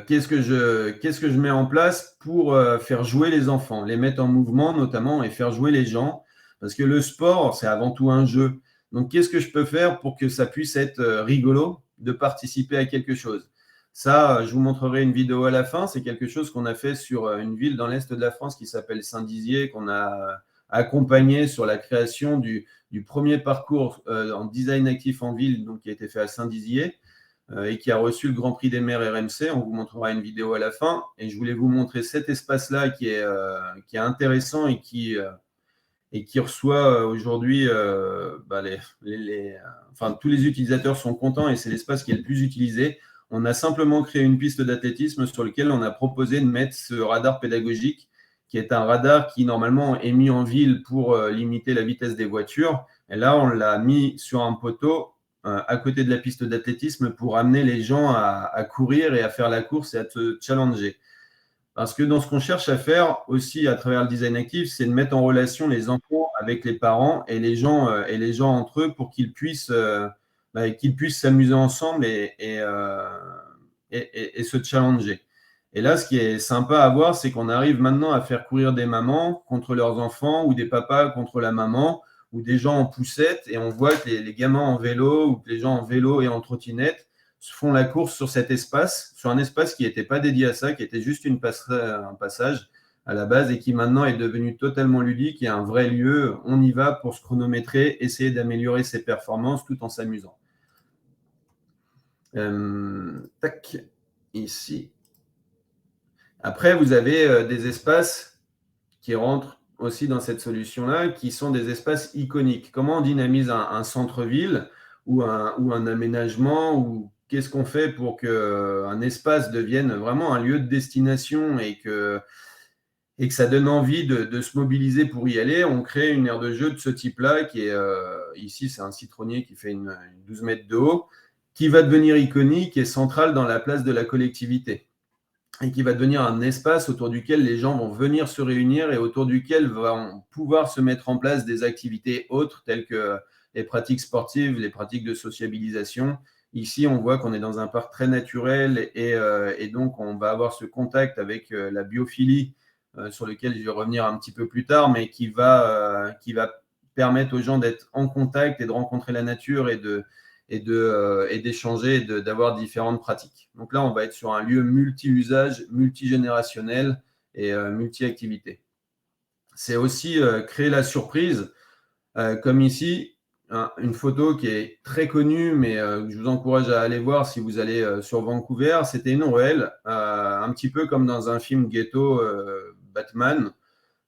qu'est-ce que je mets en place pour faire jouer les enfants, les mettre en mouvement notamment et faire jouer les gens, parce que le sport, c'est avant tout un jeu. Donc, qu'est-ce que je peux faire pour que ça puisse être rigolo de participer à quelque chose? Ça, je vous montrerai une vidéo à la fin. C'est quelque chose qu'on a fait sur une ville dans l'Est de la France qui s'appelle Saint-Dizier, qu'on a accompagné sur la création du premier parcours en design actif en ville, donc, qui a été fait à Saint-Dizier et qui a reçu le Grand Prix des maires RMC. On vous montrera une vidéo à la fin. Et je voulais vous montrer cet espace-là qui est intéressant et qui reçoit aujourd'hui, tous les utilisateurs sont contents et c'est l'espace qui est le plus utilisé. On a simplement créé une piste d'athlétisme sur laquelle on a proposé de mettre ce radar pédagogique, qui est un radar qui normalement est mis en ville pour limiter la vitesse des voitures. Et là, on l'a mis sur un poteau à côté de la piste d'athlétisme pour amener les gens à courir et à faire la course et à te challenger. Parce que dans ce qu'on cherche à faire aussi à travers le design actif, c'est de mettre en relation les enfants avec les parents et les gens entre eux pour qu'ils puissent s'amuser ensemble et se challenger. Et là, ce qui est sympa à voir, c'est qu'on arrive maintenant à faire courir des mamans contre leurs enfants, ou des papas contre la maman, ou des gens en poussette, et on voit que les gamins en vélo ou que les gens en vélo et en trottinette font la course sur cet espace, sur un espace qui n'était pas dédié à ça, qui était juste un passage à la base et qui maintenant est devenu totalement ludique et un vrai lieu. On y va pour se chronométrer, essayer d'améliorer ses performances tout en s'amusant. Ici. Après, vous avez des espaces qui rentrent aussi dans cette solution-là, qui sont des espaces iconiques. Comment on dynamise un centre-ville ou un aménagement ou qu'est-ce qu'on fait pour qu'un espace devienne vraiment un lieu de destination et que ça donne envie de se mobiliser pour y aller. On crée une aire de jeu de ce type-là, qui est ici, c'est un citronnier qui fait une 12 mètres de haut, qui va devenir iconique et central dans la place de la collectivité et qui va devenir un espace autour duquel les gens vont venir se réunir et autour duquel vont pouvoir se mettre en place des activités autres telles que les pratiques sportives, les pratiques de sociabilisation. Ici, on voit qu'on est dans un parc très naturel et donc on va avoir ce contact avec la biophilie sur lequel je vais revenir un petit peu plus tard, mais qui va permettre aux gens d'être en contact et de rencontrer la nature et d'échanger et d'avoir différentes pratiques. Donc là, on va être sur un lieu multi-usage, multigénérationnel et multi-activité. C'est aussi créer la surprise, comme ici, une photo qui est très connue, mais que je vous encourage à aller voir si vous allez sur Vancouver. C'était une ruelle, un petit peu comme dans un film ghetto Batman.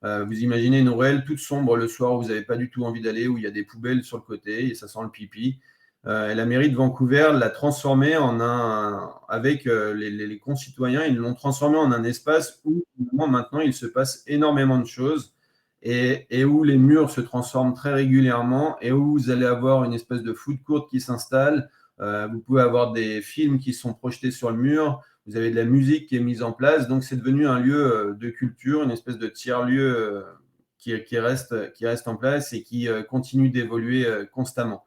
Vous imaginez une ruelle toute sombre le soir où vous n'avez pas du tout envie d'aller, où il y a des poubelles sur le côté et ça sent le pipi. Et la mairie de Vancouver l'a transformé avec les concitoyens, ils l'ont transformé en un espace où maintenant il se passe énormément de choses et où les murs se transforment très régulièrement et où vous allez avoir une espèce de food court qui s'installe. Vous pouvez avoir des films qui sont projetés sur le mur. Vous avez de la musique qui est mise en place. Donc, c'est devenu un lieu de culture, une espèce de tiers-lieu qui reste en place et qui continue d'évoluer constamment.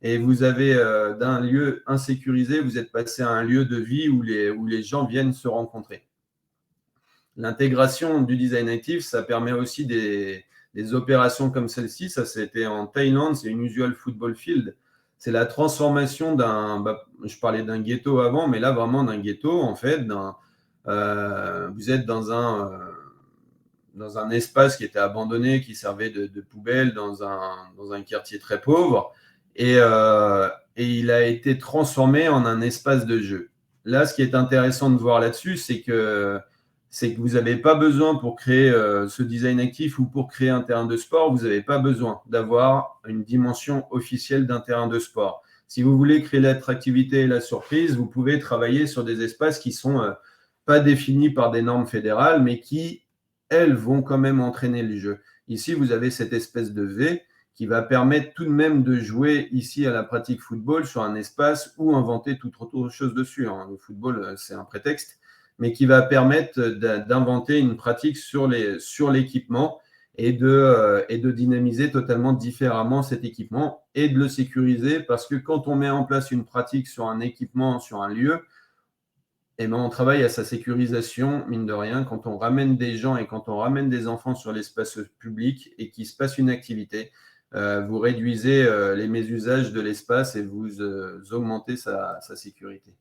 Et vous avez d'un lieu insécurisé, vous êtes passé à un lieu de vie où les gens viennent se rencontrer. L'intégration du design actif, ça permet aussi des opérations comme celle-ci. Ça, c'était en Thaïlande, c'est une usual football field. C'est la transformation je parlais d'un ghetto avant, mais là, vraiment d'un ghetto, en fait. Vous êtes dans un espace qui était abandonné, qui servait de poubelle dans un quartier très pauvre. Et il a été transformé en un espace de jeu. Là, ce qui est intéressant de voir là-dessus, c'est que vous n'avez pas besoin pour créer ce design actif ou pour créer un terrain de sport, vous n'avez pas besoin d'avoir une dimension officielle d'un terrain de sport. Si vous voulez créer l'attractivité et la surprise, vous pouvez travailler sur des espaces qui ne sont pas définis par des normes fédérales, mais qui, elles, vont quand même entraîner le jeu. Ici, vous avez cette espèce de V qui va permettre tout de même de jouer ici à la pratique football sur un espace ou inventer toute autre chose dessus. Le football, c'est un prétexte, mais qui va permettre d'inventer une pratique sur l'équipement et de dynamiser totalement différemment cet équipement et de le sécuriser parce que quand on met en place une pratique sur un équipement, sur un lieu, on travaille à sa sécurisation, mine de rien, quand on ramène des gens et quand on ramène des enfants sur l'espace public et qu'il se passe une activité, vous réduisez les mésusages de l'espace et vous augmentez sa sécurité.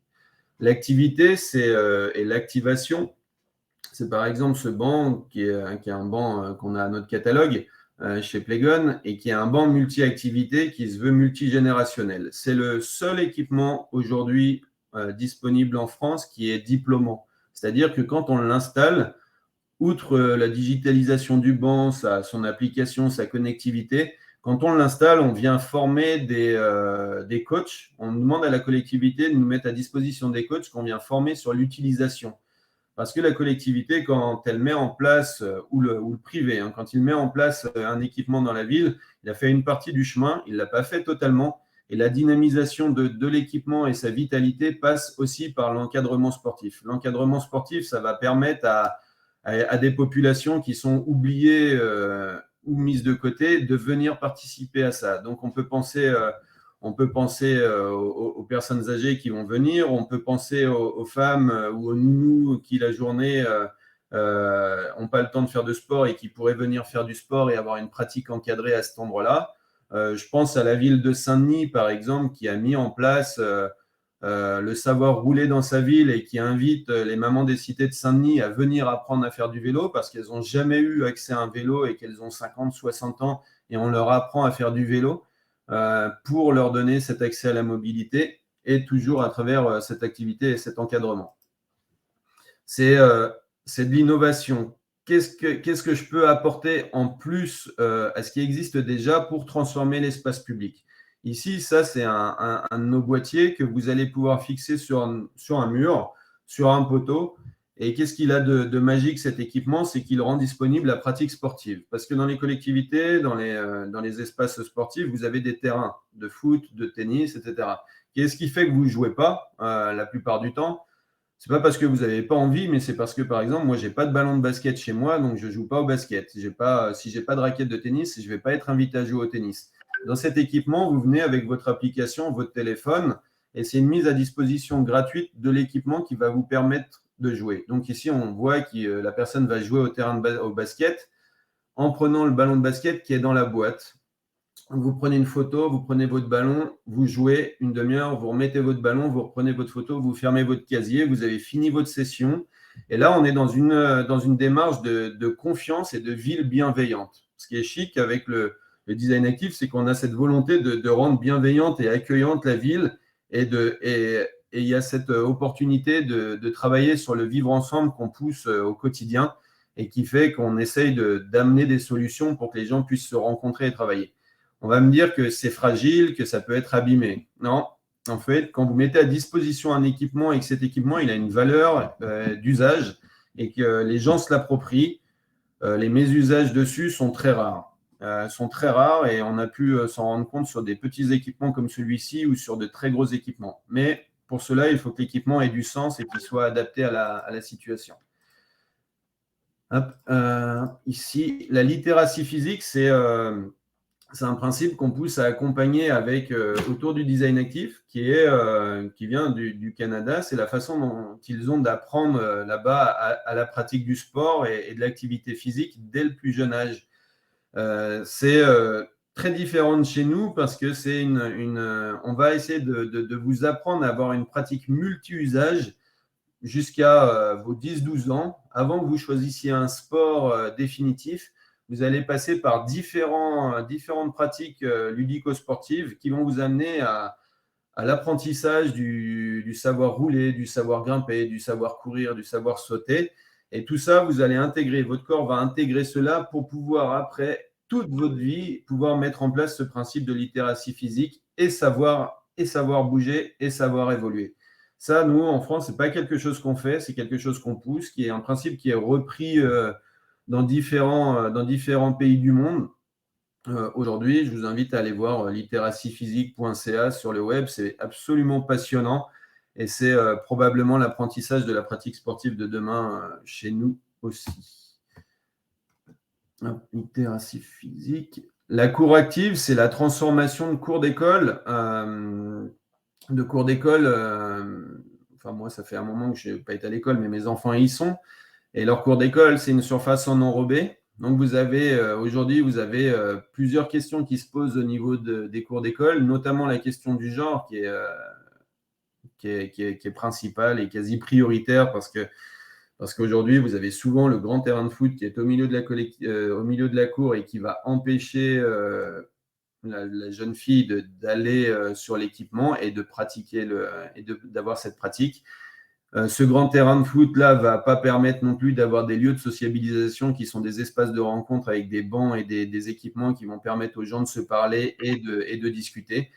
L'activité et l'activation, c'est par exemple ce banc qui est un banc qu'on a à notre catalogue chez Playgon et qui est un banc multi-activité qui se veut multigénérationnel. C'est le seul équipement aujourd'hui disponible en France qui est diplômant. C'est-à-dire que quand on l'installe, outre la digitalisation du banc, son application, sa connectivité, quand on l'installe, on vient former des coachs. On demande à la collectivité de nous mettre à disposition des coachs qu'on vient former sur l'utilisation. Parce que la collectivité, quand elle met en place, ou le privé, quand il met en place un équipement dans la ville, il a fait une partie du chemin, il ne l'a pas fait totalement. Et la dynamisation de l'équipement et sa vitalité passe aussi par l'encadrement sportif. L'encadrement sportif, ça va permettre à des populations qui sont oubliées ou mises de côté de venir participer à ça. Donc, on peut penser aux personnes âgées qui vont venir, on peut penser aux femmes ou aux nounous qui, la journée, n'ont pas le temps de faire de sport et qui pourraient venir faire du sport et avoir une pratique encadrée à cet endroit-là. Je pense à la ville de Saint-Denis, par exemple, qui a mis en place le savoir rouler dans sa ville et qui invite les mamans des cités de Saint-Denis à venir apprendre à faire du vélo parce qu'elles n'ont jamais eu accès à un vélo et qu'elles ont 50, 60 ans et on leur apprend à faire du vélo pour leur donner cet accès à la mobilité et toujours à travers cette activité et cet encadrement. C'est de l'innovation. Qu'est-ce que je peux apporter en plus à ce qui existe déjà pour transformer l'espace public ? Ici, ça, c'est un de nos boîtiers que vous allez pouvoir fixer sur un mur, sur un poteau. Et qu'est-ce qu'il a de magique, cet équipement? C'est qu'il rend disponible la pratique sportive. Parce que dans les collectivités, dans les espaces sportifs, vous avez des terrains de foot, de tennis, etc. Qu'est-ce qui fait que vous ne jouez pas la plupart du temps? C'est pas parce que vous n'avez pas envie, mais c'est parce que, par exemple, moi, je n'ai pas de ballon de basket chez moi, donc je ne joue pas au basket. Si je n'ai pas de raquette de tennis, je ne vais pas être invité à jouer au tennis. Dans cet équipement, vous venez avec votre application, votre téléphone, et c'est une mise à disposition gratuite de l'équipement qui va vous permettre de jouer. Donc ici, on voit que la personne va jouer au terrain au basket en prenant le ballon de basket qui est dans la boîte. Vous prenez une photo, vous prenez votre ballon, vous jouez une demi-heure, vous remettez votre ballon, vous reprenez votre photo, vous fermez votre casier, vous avez fini votre session. Et là, on est dans une démarche de confiance et de ville bienveillante. Ce qui est chic avec le design actif, c'est qu'on a cette volonté de rendre bienveillante et accueillante la ville. Et il y a cette opportunité de travailler sur le vivre ensemble qu'on pousse au quotidien et qui fait qu'on essaye d'amener des solutions pour que les gens puissent se rencontrer et travailler. On va me dire que c'est fragile, que ça peut être abîmé. Non, en fait, quand vous mettez à disposition un équipement et que cet équipement il a une valeur d'usage et que les gens se l'approprient, les mésusages dessus sont très rares. Et on a pu s'en rendre compte sur des petits équipements comme celui-ci ou sur de très gros équipements. Mais pour cela, il faut que l'équipement ait du sens et qu'il soit adapté à la situation. Hop, ici, la littératie physique, c'est un principe qu'on pousse à accompagner avec autour du design actif, qui vient du Canada. C'est la façon dont ils ont d'apprendre là-bas à la pratique du sport et de l'activité physique dès le plus jeune âge. C'est très différent de chez nous parce que on va essayer de vous apprendre à avoir une pratique multi-usage jusqu'à vos 10-12 ans. Avant que vous choisissiez un sport définitif, vous allez passer par différentes pratiques ludico-sportives qui vont vous amener à l'apprentissage du savoir rouler, du savoir grimper, du savoir courir, du savoir sauter. Et tout ça, vous allez intégrer, votre corps va intégrer cela pour pouvoir, après toute votre vie, pouvoir mettre en place ce principe de littératie physique et savoir bouger et savoir évoluer. Ça, nous, en France, ce n'est pas quelque chose qu'on fait, c'est quelque chose qu'on pousse, qui est un principe qui est repris dans différents pays du monde. Aujourd'hui, je vous invite à aller voir littéraciephysique.ca sur le web. C'est absolument passionnant et c'est probablement l'apprentissage de la pratique sportive de demain chez nous aussi. Littératie physique. La cour active, c'est la transformation de cours d'école. Enfin, moi, ça fait un moment que je n'ai pas été à l'école, mais mes enfants y sont. Et leur cours d'école, c'est une surface en enrobé. Donc, aujourd'hui, vous avez plusieurs questions qui se posent au niveau des cours d'école, notamment la question du genre qui est principale et quasi prioritaire parce qu'aujourd'hui, vous avez souvent le grand terrain de foot qui est au milieu de la cour et qui va empêcher la jeune fille d'aller sur l'équipement et de pratiquer d'avoir cette pratique. Ce grand terrain de foot-là ne va pas permettre non plus d'avoir des lieux de sociabilisation qui sont des espaces de rencontre avec des bancs et des équipements qui vont permettre aux gens de se parler et de discuter.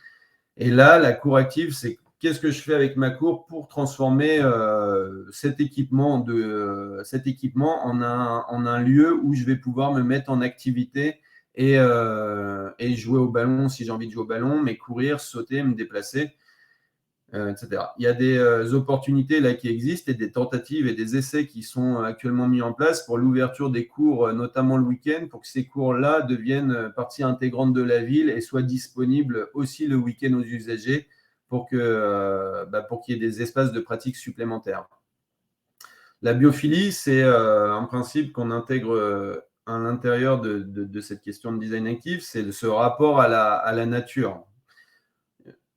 Et là, la cour active, c'est qu'est-ce que je fais avec ma cour pour transformer cet équipement en un lieu où je vais pouvoir me mettre en activité et jouer au ballon si j'ai envie de jouer au ballon, mais courir, sauter, me déplacer. Etc. Il y a des opportunités là qui existent et des tentatives et des essais qui sont actuellement mis en place pour l'ouverture des cours, notamment le week-end, pour que ces cours-là deviennent partie intégrante de la ville et soient disponibles aussi le week-end aux usagers pour qu'il y ait des espaces de pratique supplémentaires. La biophilie, c'est un principe qu'on intègre à l'intérieur de cette question de design actif, c'est ce rapport à la nature.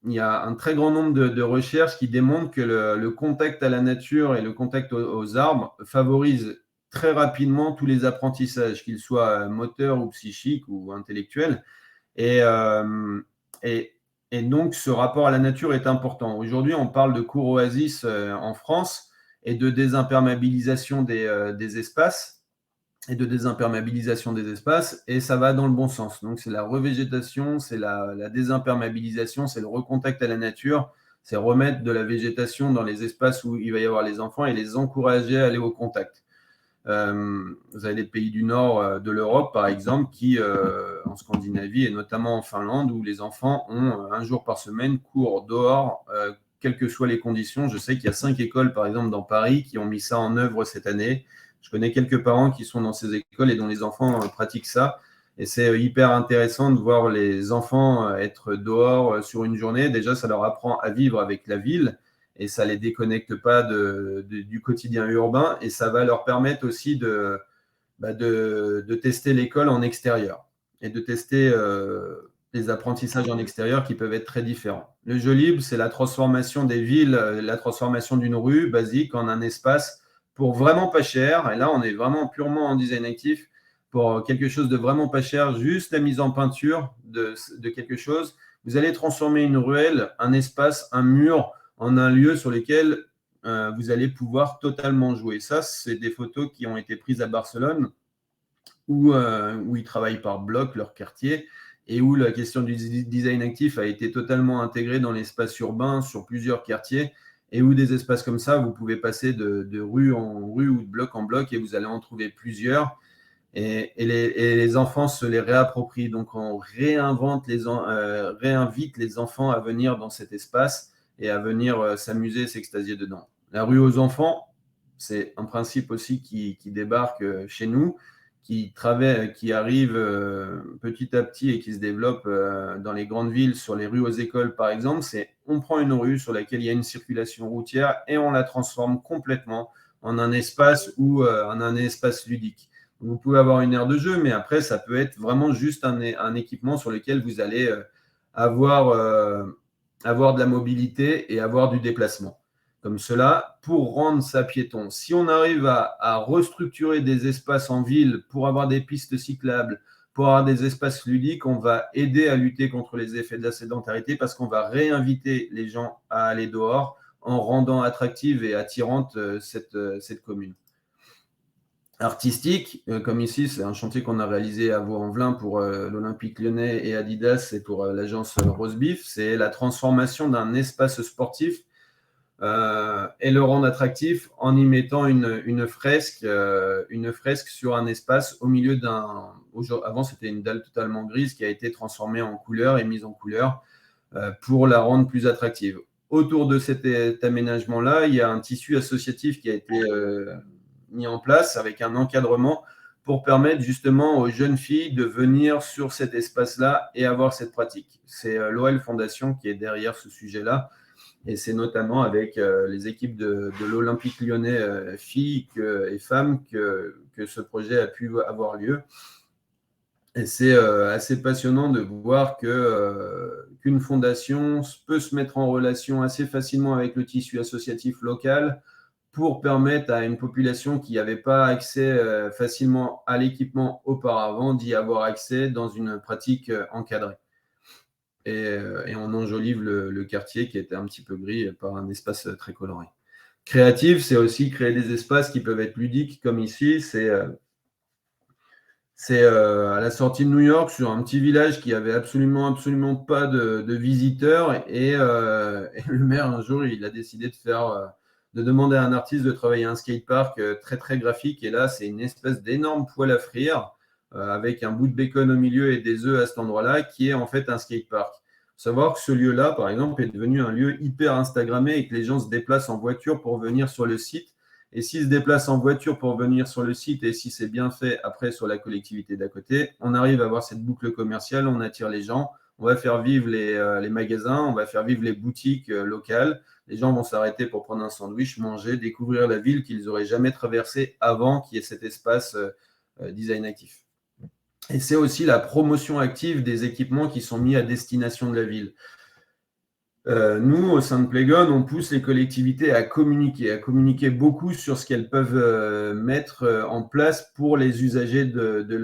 Il y a un très grand nombre de recherches qui démontrent que le contact à la nature et le contact aux arbres favorisent très rapidement tous les apprentissages, qu'ils soient moteurs ou psychiques ou intellectuels. Et donc, ce rapport à la nature est important. Aujourd'hui, on parle de cours oasis en France et de désimperméabilisation des espaces. et de désimperméabilisation des espaces, et ça va dans le bon sens. Donc, c'est la revégétation, c'est la désimperméabilisation, c'est le recontact à la nature, c'est remettre de la végétation dans les espaces où il va y avoir les enfants et les encourager à aller au contact. Vous avez des pays du nord de l'Europe, par exemple, qui, en Scandinavie et notamment en Finlande, où les enfants ont un jour par semaine cours dehors, quelles que soient les conditions. Je sais qu'il y a 5 écoles, par exemple, dans Paris, qui ont mis ça en œuvre cette année. Je connais quelques parents qui sont dans ces écoles et dont les enfants pratiquent ça. Et c'est hyper intéressant de voir les enfants être dehors sur une journée. Déjà, ça leur apprend à vivre avec la ville et ça ne les déconnecte pas du quotidien urbain. Et ça va leur permettre aussi de tester l'école en extérieur et de tester les apprentissages en extérieur qui peuvent être très différents. Le jeu libre, c'est la transformation des villes, la transformation d'une rue basique en un espace pour vraiment pas cher. Et là, on est vraiment purement en design actif pour quelque chose de vraiment pas cher, juste la mise en peinture de quelque chose. Vous allez transformer une ruelle, un espace, un mur en un lieu sur lequel vous allez pouvoir totalement jouer. Ça, c'est des photos qui ont été prises à Barcelone où ils travaillent par bloc, leur quartier, et où la question du design actif a été totalement intégrée dans l'espace urbain sur plusieurs quartiers, et où des espaces comme ça, vous pouvez passer de rue en rue ou de bloc en bloc, et vous allez en trouver plusieurs. Et les enfants se les réapproprient. Donc, on réinvite les enfants à venir dans cet espace et à venir s'amuser, s'extasier dedans. La rue aux enfants, c'est un principe aussi qui débarque chez nous, qui arrive petit à petit et qui se développe dans les grandes villes, sur les rues aux écoles par exemple. C'est on prend une rue sur laquelle il y a une circulation routière et on la transforme complètement en un espace ludique. Vous pouvez avoir une aire de jeu, mais après, ça peut être vraiment juste un équipement sur lequel vous allez avoir de la mobilité et avoir du déplacement. Comme cela, pour rendre ça piéton. Si on arrive à restructurer des espaces en ville pour avoir des pistes cyclables, pour avoir des espaces ludiques, on va aider à lutter contre les effets de la sédentarité parce qu'on va réinviter les gens à aller dehors en rendant attractive et attirante cette commune. Artistique, comme ici, c'est un chantier qu'on a réalisé à Vaux-en-Velin pour l'Olympique Lyonnais et Adidas et pour l'agence Rosebeef. C'est la transformation d'un espace sportif et le rendre attractif en y mettant une fresque sur un espace au milieu d'un. Avant, c'était une dalle totalement grise qui a été transformée en couleur et mise en couleur pour la rendre plus attractive. Autour de cet aménagement-là, il y a un tissu associatif qui a été mis en place avec un encadrement pour permettre justement aux jeunes filles de venir sur cet espace-là et avoir cette pratique. C'est l'OL Fondation qui est derrière ce sujet-là. Et c'est notamment avec les équipes de l'Olympique Lyonnais filles et femmes que ce projet a pu avoir lieu. Et c'est assez passionnant de voir qu'une fondation peut se mettre en relation assez facilement avec le tissu associatif local pour permettre à une population qui n'avait pas accès facilement à l'équipement auparavant d'y avoir accès dans une pratique encadrée. Et on enjolive le quartier qui était un petit peu gris par un espace très coloré. Créatif, c'est aussi créer des espaces qui peuvent être ludiques, comme ici. C'est à la sortie de New York, sur un petit village qui avait absolument pas de visiteurs. Et le maire, un jour, il a décidé de demander à un artiste de travailler un skatepark très, très graphique. Et là, c'est une espèce d'énorme poêle à frire avec un bout de bacon au milieu et des œufs à cet endroit-là, qui est en fait un skatepark. Il faut savoir que ce lieu-là, par exemple, est devenu un lieu hyper Instagrammé et que les gens se déplacent en voiture pour venir sur le site. Et s'ils se déplacent en voiture pour venir sur le site et si c'est bien fait après sur la collectivité d'à côté, on arrive à avoir cette boucle commerciale, on attire les gens, on va faire vivre les magasins, on va faire vivre les boutiques locales. Les gens vont s'arrêter pour prendre un sandwich, manger, découvrir la ville qu'ils n'auraient jamais traversée avant qu'il y ait cet espace design actif. Et c'est aussi la promotion active des équipements qui sont mis à destination de la ville. Nous, au sein de Playgon, on pousse les collectivités à communiquer beaucoup sur ce qu'elles peuvent mettre en place pour les usagers de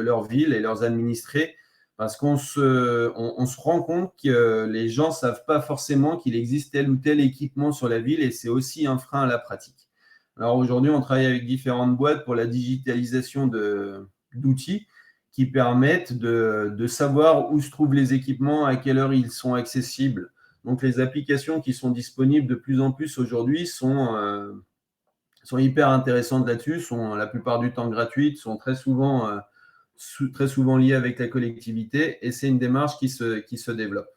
leur ville et leurs administrés, parce qu'on se rend compte que les gens ne savent pas forcément qu'il existe tel ou tel équipement sur la ville et c'est aussi un frein à la pratique. Alors aujourd'hui, on travaille avec différentes boîtes pour la digitalisation d'outils qui permettent de savoir où se trouvent les équipements, à quelle heure ils sont accessibles. Donc, les applications qui sont disponibles de plus en plus aujourd'hui sont hyper intéressantes là-dessus, sont la plupart du temps gratuites, sont très souvent liées avec la collectivité et c'est une démarche qui se développe.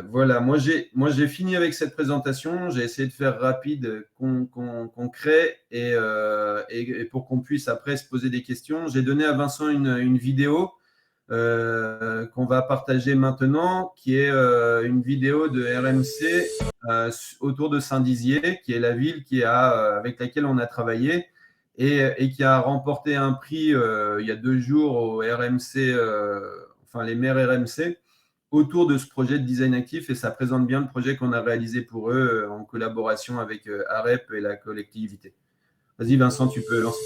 Voilà, moi j'ai fini avec cette présentation. J'ai essayé de faire rapide, concret et pour qu'on puisse après se poser des questions. J'ai donné à Vincent une vidéo qu'on va partager maintenant, qui est une vidéo de RMC autour de Saint-Dizier, qui est la ville avec laquelle on a travaillé et qui a remporté un prix il y a 2 jours au RMC, enfin les maires RMC, autour de ce projet de design actif, et ça présente bien le projet qu'on a réalisé pour eux en collaboration avec AREP et la collectivité. Vas-y Vincent, tu peux lancer.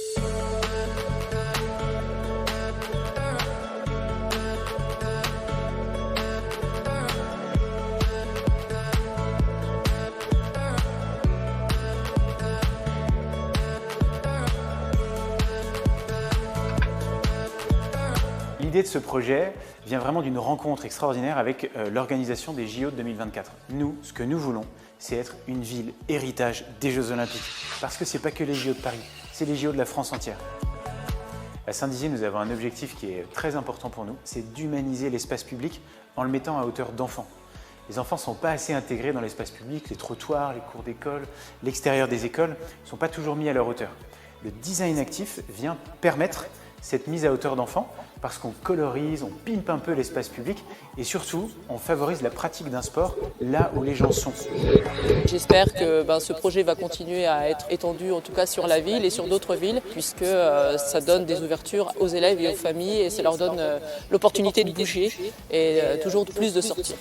L'idée de ce projet vient vraiment d'une rencontre extraordinaire avec l'organisation des JO de 2024. Nous, ce que nous voulons, c'est être une ville héritage des Jeux Olympiques. Parce que ce n'est pas que les JO de Paris, c'est les JO de la France entière. À Saint-Dizier, nous avons un objectif qui est très important pour nous, c'est d'humaniser l'espace public en le mettant à hauteur d'enfants. Les enfants ne sont pas assez intégrés dans l'espace public, les trottoirs, les cours d'école, l'extérieur des écoles ne sont pas toujours mis à leur hauteur. Le design actif vient permettre cette mise à hauteur d'enfants parce qu'on colorise, on pimpe un peu l'espace public et surtout, on favorise la pratique d'un sport là où les gens sont. J'espère que ce projet va continuer à être étendu en tout cas sur la ville et sur d'autres villes puisque ça donne des ouvertures aux élèves et aux familles et ça leur donne l'opportunité de bouger et toujours plus de sortir.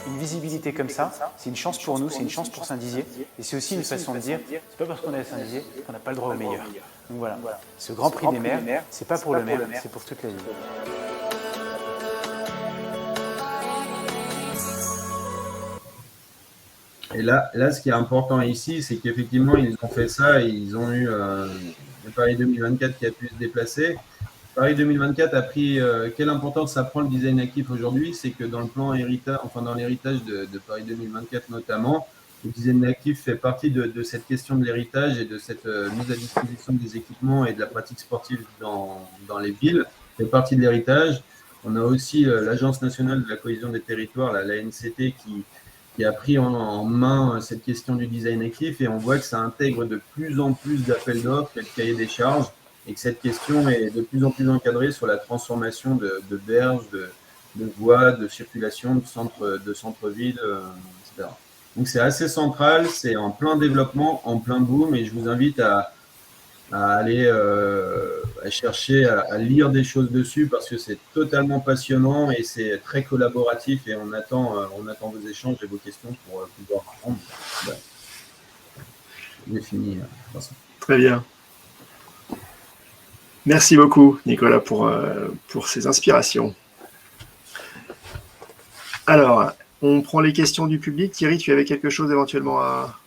Une visibilité comme ça, c'est une chance pour nous, c'est une chance pour Saint-Dizier et c'est aussi une façon de dire, c'est pas parce qu'on est à Saint-Dizier qu'on n'a pas le droit au meilleur. Donc voilà, ce Grand Prix des maires, c'est pas pour le maire, c'est pour toute la ville. Et là, ce qui est important ici, c'est qu'effectivement, ils ont fait ça et ils ont eu le Paris 2024 qui a pu se déplacer. Paris 2024 a pris quelle importance ça prend le design actif aujourd'hui, c'est que dans le plan héritage, enfin dans l'héritage de Paris 2024 notamment, le design actif fait partie de cette question de l'héritage et de cette mise à disposition des équipements et de la pratique sportive dans les villes, fait partie de l'héritage. On a aussi l'Agence nationale de la cohésion des territoires, l'ANCT, qui a pris en main cette question du design actif et on voit que ça intègre de plus en plus d'appels d'offres et de cahiers des charges et que cette question est de plus en plus encadrée sur la transformation de berges, de voies, de circulation, de centre-ville, etc. Donc c'est assez central, c'est en plein développement, en plein boom et je vous invite à aller à chercher à lire des choses dessus parce que c'est totalement passionnant et c'est très collaboratif et on attend vos échanges et vos questions pour pouvoir répondre. J'ai fini. Très bien. Merci beaucoup, Nicolas, pour ces inspirations. Alors, on prend les questions du public. Thierry, tu avais quelque chose éventuellement à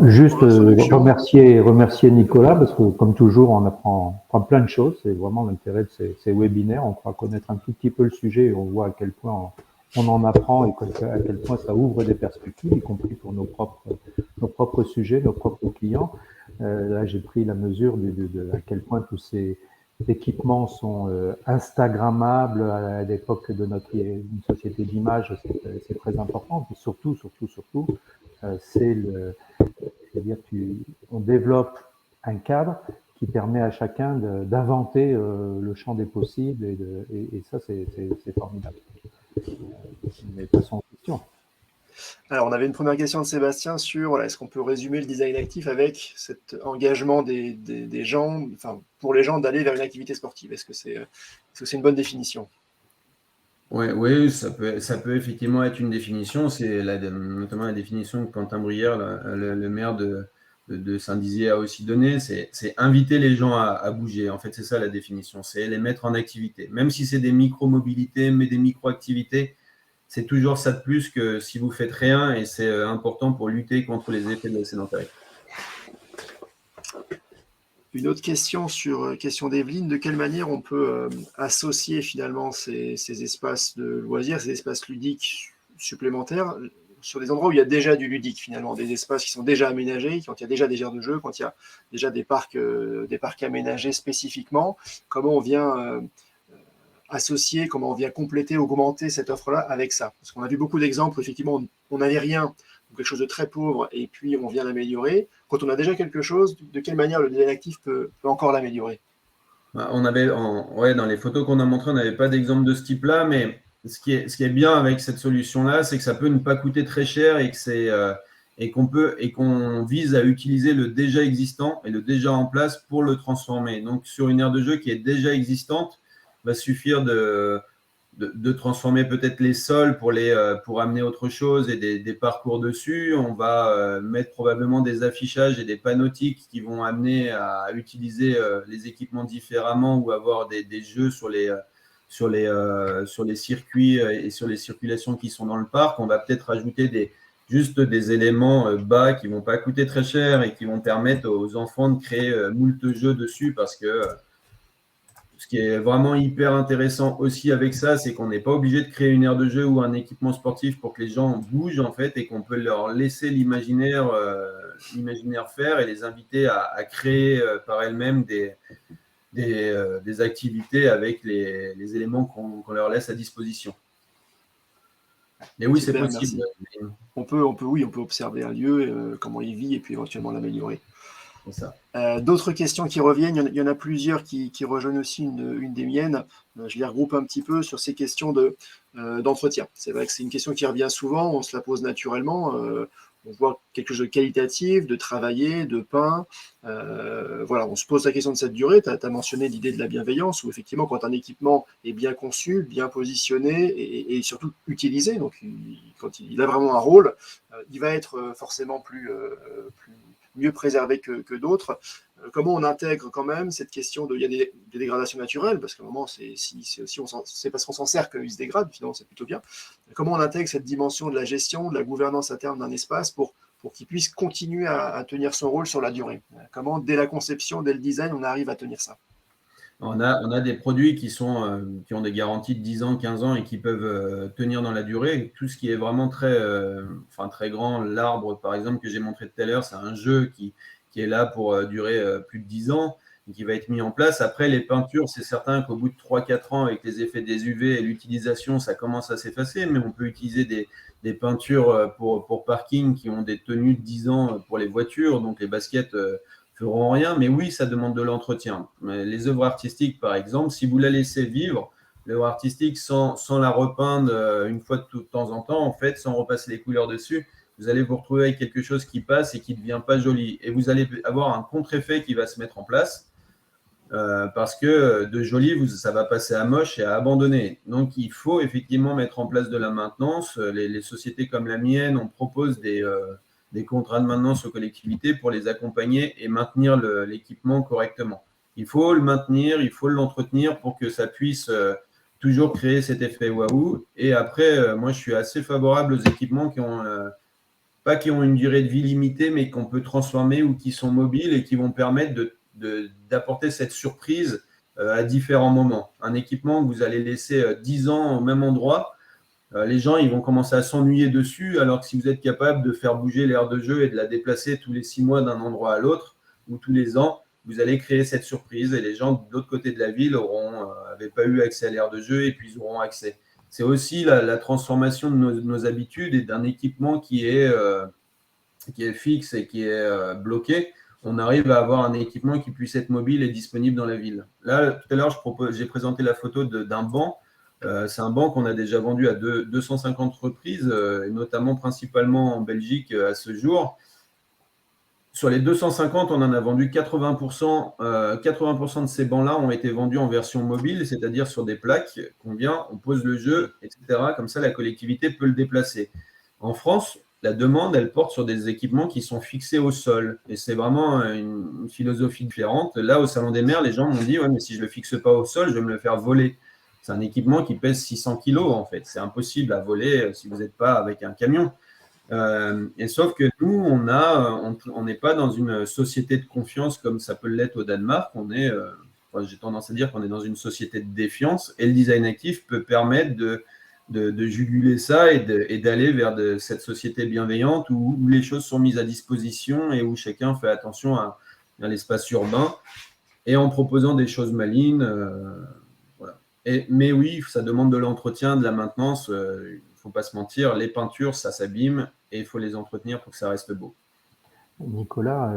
juste remercier Nicolas, parce que comme toujours, on apprend plein de choses. C'est vraiment l'intérêt de ces webinaires. On croit connaître un tout petit peu le sujet et on voit à quel point on en apprend et à quel point ça ouvre des perspectives, y compris pour nos propres sujets, nos propres clients. Là, j'ai pris la mesure de à quel point tous ces équipements sont instagrammables à l'époque de une société d'image, c'est très important. Et surtout, c'est-à-dire on développe un cadre qui permet à chacun d'inventer le champ des possibles et ça, c'est formidable. Mais passons aux questions. Alors, on avait une première question de Sébastien sur est-ce qu'on peut résumer le design actif avec cet engagement des gens, enfin, pour les gens d'aller vers une activité sportive. Est-ce que c'est une bonne définition? Oui, ça peut effectivement être une définition. C'est notamment la définition que Quentin Brière, le maire de Saint-Dizier, a aussi donnée. C'est inviter les gens à bouger. En fait, c'est ça la définition. C'est les mettre en activité. Même si c'est des micro-mobilités, mais des micro-activités, c'est toujours ça de plus que si vous faites rien et c'est important pour lutter contre les effets de la sédentarité. Une autre question sur question d'Evelyne, de quelle manière on peut associer finalement ces espaces de loisirs, ces espaces ludiques supplémentaires sur des endroits où il y a déjà du ludique finalement, des espaces qui sont déjà aménagés, quand il y a déjà des aires de jeu, quand il y a déjà des parcs aménagés spécifiquement, comment on vient associer, comment on vient compléter, augmenter cette offre-là avec ça. Parce qu'on a vu beaucoup d'exemples, effectivement, on n'avait rien, ou quelque chose de très pauvre, et puis on vient l'améliorer. Quand on a déjà quelque chose, de quelle manière le design actif peut encore l'améliorer? On avait, dans les photos qu'on a montrées, on n'avait pas d'exemple de ce type-là, mais ce qui est bien avec cette solution-là, c'est que ça peut ne pas coûter très cher et que qu'on vise à utiliser le déjà existant et le déjà en place pour le transformer. Donc, sur une aire de jeu qui est déjà existante, il va suffire de transformer peut-être les sols pour amener autre chose et des parcours dessus. On va mettre probablement des affichages et des panotiques qui vont amener à utiliser les équipements différemment ou avoir des jeux sur les circuits et sur les circulations qui sont dans le parc. On va peut-être ajouter juste des éléments bas qui ne vont pas coûter très cher et qui vont permettre aux enfants de créer moult jeux dessus, parce que ce qui est vraiment hyper intéressant aussi avec ça, c'est qu'on n'est pas obligé de créer une aire de jeu ou un équipement sportif pour que les gens bougent en fait, et qu'on peut leur laisser l'imaginaire faire et les inviter à créer par elles-mêmes des activités avec les éléments qu'on leur laisse à disposition. Et oui, c'est possible. Merci. On peut observer un lieu, comment il vit, et puis éventuellement l'améliorer. D'autres questions qui reviennent, il y en a plusieurs qui rejoignent aussi une des miennes. Je les regroupe un petit peu sur ces questions d'entretien. C'est vrai que c'est une question qui revient souvent, on se la pose naturellement. On voit quelque chose de qualitatif, de travaillé, de peint. Voilà, on se pose la question de cette durée. Tu as mentionné l'idée de la bienveillance, où effectivement, quand un équipement est bien conçu, bien positionné et surtout utilisé, donc quand il a vraiment un rôle, il va être forcément mieux préservé que d'autres. Comment on intègre quand même cette question il y a des dégradations naturelles, parce qu'à un moment, c'est parce qu'on s'en sert qu'il se dégrade, finalement, c'est plutôt bien. Comment on intègre cette dimension de la gestion, de la gouvernance à terme d'un espace pour qu'il puisse continuer à tenir son rôle sur la durée? Comment, dès la conception, dès le design, on arrive à tenir ça? On a des produits qui ont des garanties de 10 ans, 15 ans et qui peuvent tenir dans la durée. Tout ce qui est vraiment très grand, l'arbre par exemple que j'ai montré tout à l'heure, c'est un jeu qui est là pour durer plus de 10 ans et qui va être mis en place. Après, les peintures, c'est certain qu'au bout de 3-4 ans, avec les effets des UV et l'utilisation, ça commence à s'effacer, mais on peut utiliser des peintures pour parking qui ont des tenues de 10 ans pour les voitures, donc les baskets feront rien, mais oui, ça demande de l'entretien. Les œuvres artistiques, par exemple, si vous la laissez vivre, l'œuvre artistique sans la repeindre une fois de temps en temps, en fait, sans repasser les couleurs dessus, vous allez vous retrouver avec quelque chose qui passe et qui ne devient pas joli. Et vous allez avoir un contre-effet qui va se mettre en place parce que de joli, ça va passer à moche et à abandonner. Donc, il faut effectivement mettre en place de la maintenance. Les sociétés comme la mienne, on propose des contrats de maintenance aux collectivités pour les accompagner et maintenir l'équipement correctement. Il faut le maintenir, il faut l'entretenir pour que ça puisse toujours créer cet effet waouh. Et après, moi, je suis assez favorable aux équipements qui ont une durée de vie limitée, mais qu'on peut transformer ou qui sont mobiles et qui vont permettre d'apporter cette surprise à différents moments. Un équipement que vous allez laisser 10 ans au même endroit, les gens ils vont commencer à s'ennuyer dessus, alors que si vous êtes capable de faire bouger l'aire de jeu et de la déplacer tous les 6 mois d'un endroit à l'autre ou tous les ans, vous allez créer cette surprise et les gens de l'autre côté de la ville n'avaient pas eu accès à l'aire de jeu et puis ils auront accès. C'est aussi la transformation de nos habitudes et d'un équipement qui est fixe et qui est bloqué. On arrive à avoir un équipement qui puisse être mobile et disponible dans la ville. Là, tout à l'heure, j'ai présenté la photo d'un banc. C'est un banc qu'on a déjà vendu à 250 reprises, et notamment principalement en Belgique à ce jour. Sur les 250, on en a vendu 80%. 80% de ces bancs-là ont été vendus en version mobile, c'est-à-dire sur des plaques qu'on vient, on pose le jeu, etc. Comme ça, la collectivité peut le déplacer. En France, la demande, elle porte sur des équipements qui sont fixés au sol. Et c'est vraiment une philosophie différente. Là, au Salon des Maires, les gens m'ont dit « Ouais, mais si je ne le fixe pas au sol, je vais me le faire voler. » C'est un équipement qui pèse 600 kilos, en fait. C'est impossible à voler si vous n'êtes pas avec un camion. Et sauf que nous, on n'est pas dans une société de confiance comme ça peut l'être au Danemark. J'ai tendance à dire qu'on est dans une société de défiance, et le design actif peut permettre de juguler ça et d'aller vers cette société bienveillante où les choses sont mises à disposition et où chacun fait attention à l'espace urbain et en proposant des choses malignes. Voilà. Mais oui, ça demande de l'entretien, de la maintenance. Il ne faut pas se mentir, les peintures, ça s'abîme et il faut les entretenir pour que ça reste beau. Nicolas,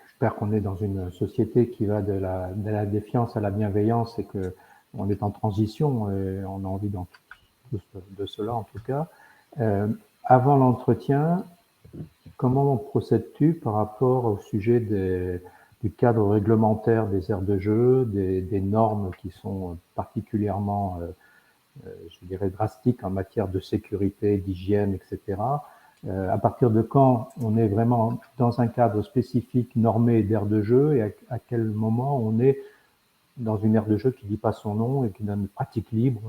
j'espère qu'on est dans une société qui va de la défiance à la bienveillance et qu'on est en transition et on a envie de cela en tout cas. Avant l'entretien, comment procèdes-tu par rapport au sujet du cadre réglementaire des aires de jeu, des normes qui sont particulièrement, je dirais, drastiques en matière de sécurité, d'hygiène, etc. À partir de quand on est vraiment dans un cadre spécifique normé d'aire de jeu et à quel moment on est dans une aire de jeu qui ne dit pas son nom et qui donne une pratique libre.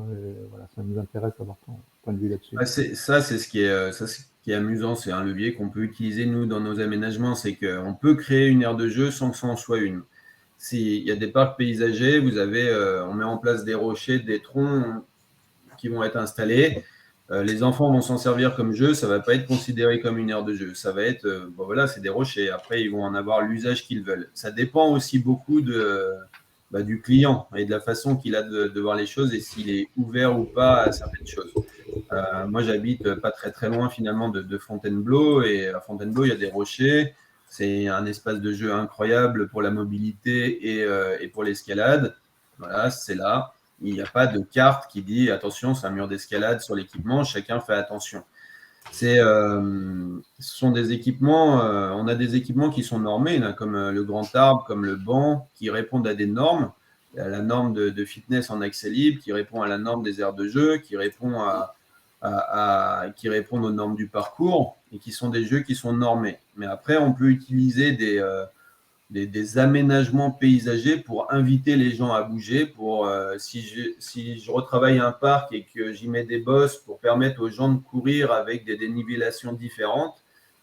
Voilà, ça nous intéresse d'avoir ton point de vue là-dessus. C'est ce qui est amusant, c'est un levier qu'on peut utiliser nous dans nos aménagements, c'est qu'on peut créer une aire de jeu sans que ça en soit une. S'il y a des parcs paysagers, on met en place des rochers, des troncs qui vont être installés. Les enfants vont s'en servir comme jeu, ça ne va pas être considéré comme une aire de jeu. Ça va être, voilà, c'est des rochers. Après, ils vont en avoir l'usage qu'ils veulent. Ça dépend aussi beaucoup du client et de la façon qu'il a de voir les choses et s'il est ouvert ou pas à certaines choses. Moi, j'habite pas très très loin finalement de Fontainebleau, et à Fontainebleau, il y a des rochers. C'est un espace de jeu incroyable pour la mobilité et pour l'escalade. Voilà, c'est là. Il n'y a pas de carte qui dit attention, c'est un mur d'escalade sur l'équipement, chacun fait attention. Ce sont des équipements, on a des équipements qui sont normés, là, comme le grand arbre, comme le banc, qui répondent à des normes. Il y a la norme de fitness en accès libre, qui répond à la norme des aires de jeu, qui répond qui répondent aux normes du parcours, et qui sont des jeux qui sont normés. Mais après, on peut utiliser des aménagements paysagers pour inviter les gens à bouger. Si je retravaille un parc et que j'y mets des bosses pour permettre aux gens de courir avec des dénivellations différentes,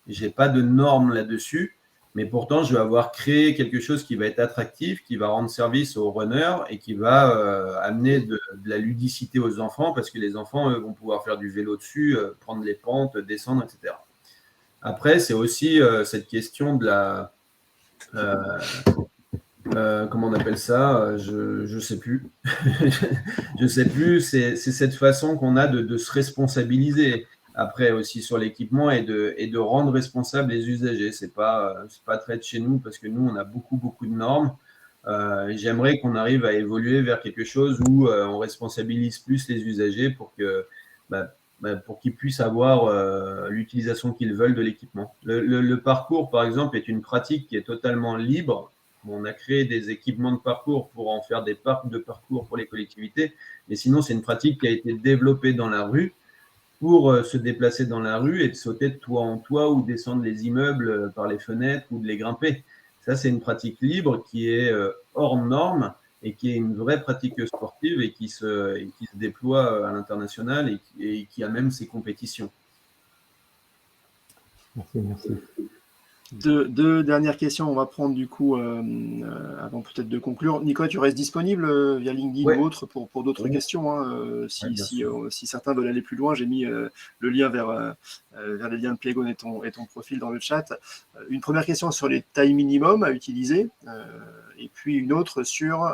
je n'ai pas de normes là-dessus, mais pourtant je vais avoir créé quelque chose qui va être attractif, qui va rendre service aux runners et qui va amener de la ludicité aux enfants, parce que les enfants, eux, vont pouvoir faire du vélo dessus, prendre les pentes, descendre, etc. Après, c'est aussi cette question de la... comment on appelle ça, je sais plus. Je sais plus. C'est cette façon qu'on a de se responsabiliser après aussi sur l'équipement et de rendre responsables les usagers. C'est pas très de chez nous, parce que nous on a beaucoup de normes. J'aimerais qu'on arrive à évoluer vers quelque chose où on responsabilise plus les usagers pour qu'ils puissent avoir l'utilisation qu'ils veulent de l'équipement. Le parcours, par exemple, est une pratique qui est totalement libre. On a créé des équipements de parcours pour en faire des parcs de parcours pour les collectivités. Mais sinon, c'est une pratique qui a été développée dans la rue pour se déplacer dans la rue et de sauter de toit en toit ou descendre les immeubles par les fenêtres ou de les grimper. Ça, c'est une pratique libre qui est hors norme et qui est une vraie pratique sportive et qui se déploie à l'international et qui a même ses compétitions. Merci. Deux dernières questions, on va prendre du coup, avant peut-être de conclure. Nicolas, tu restes disponible via LinkedIn ou autre pour d'autres questions, hein, si certains veulent aller plus loin, j'ai mis le lien vers les liens de Playgon et ton profil dans le chat. Une première question sur les tailles minimum à utiliser, et puis une autre sur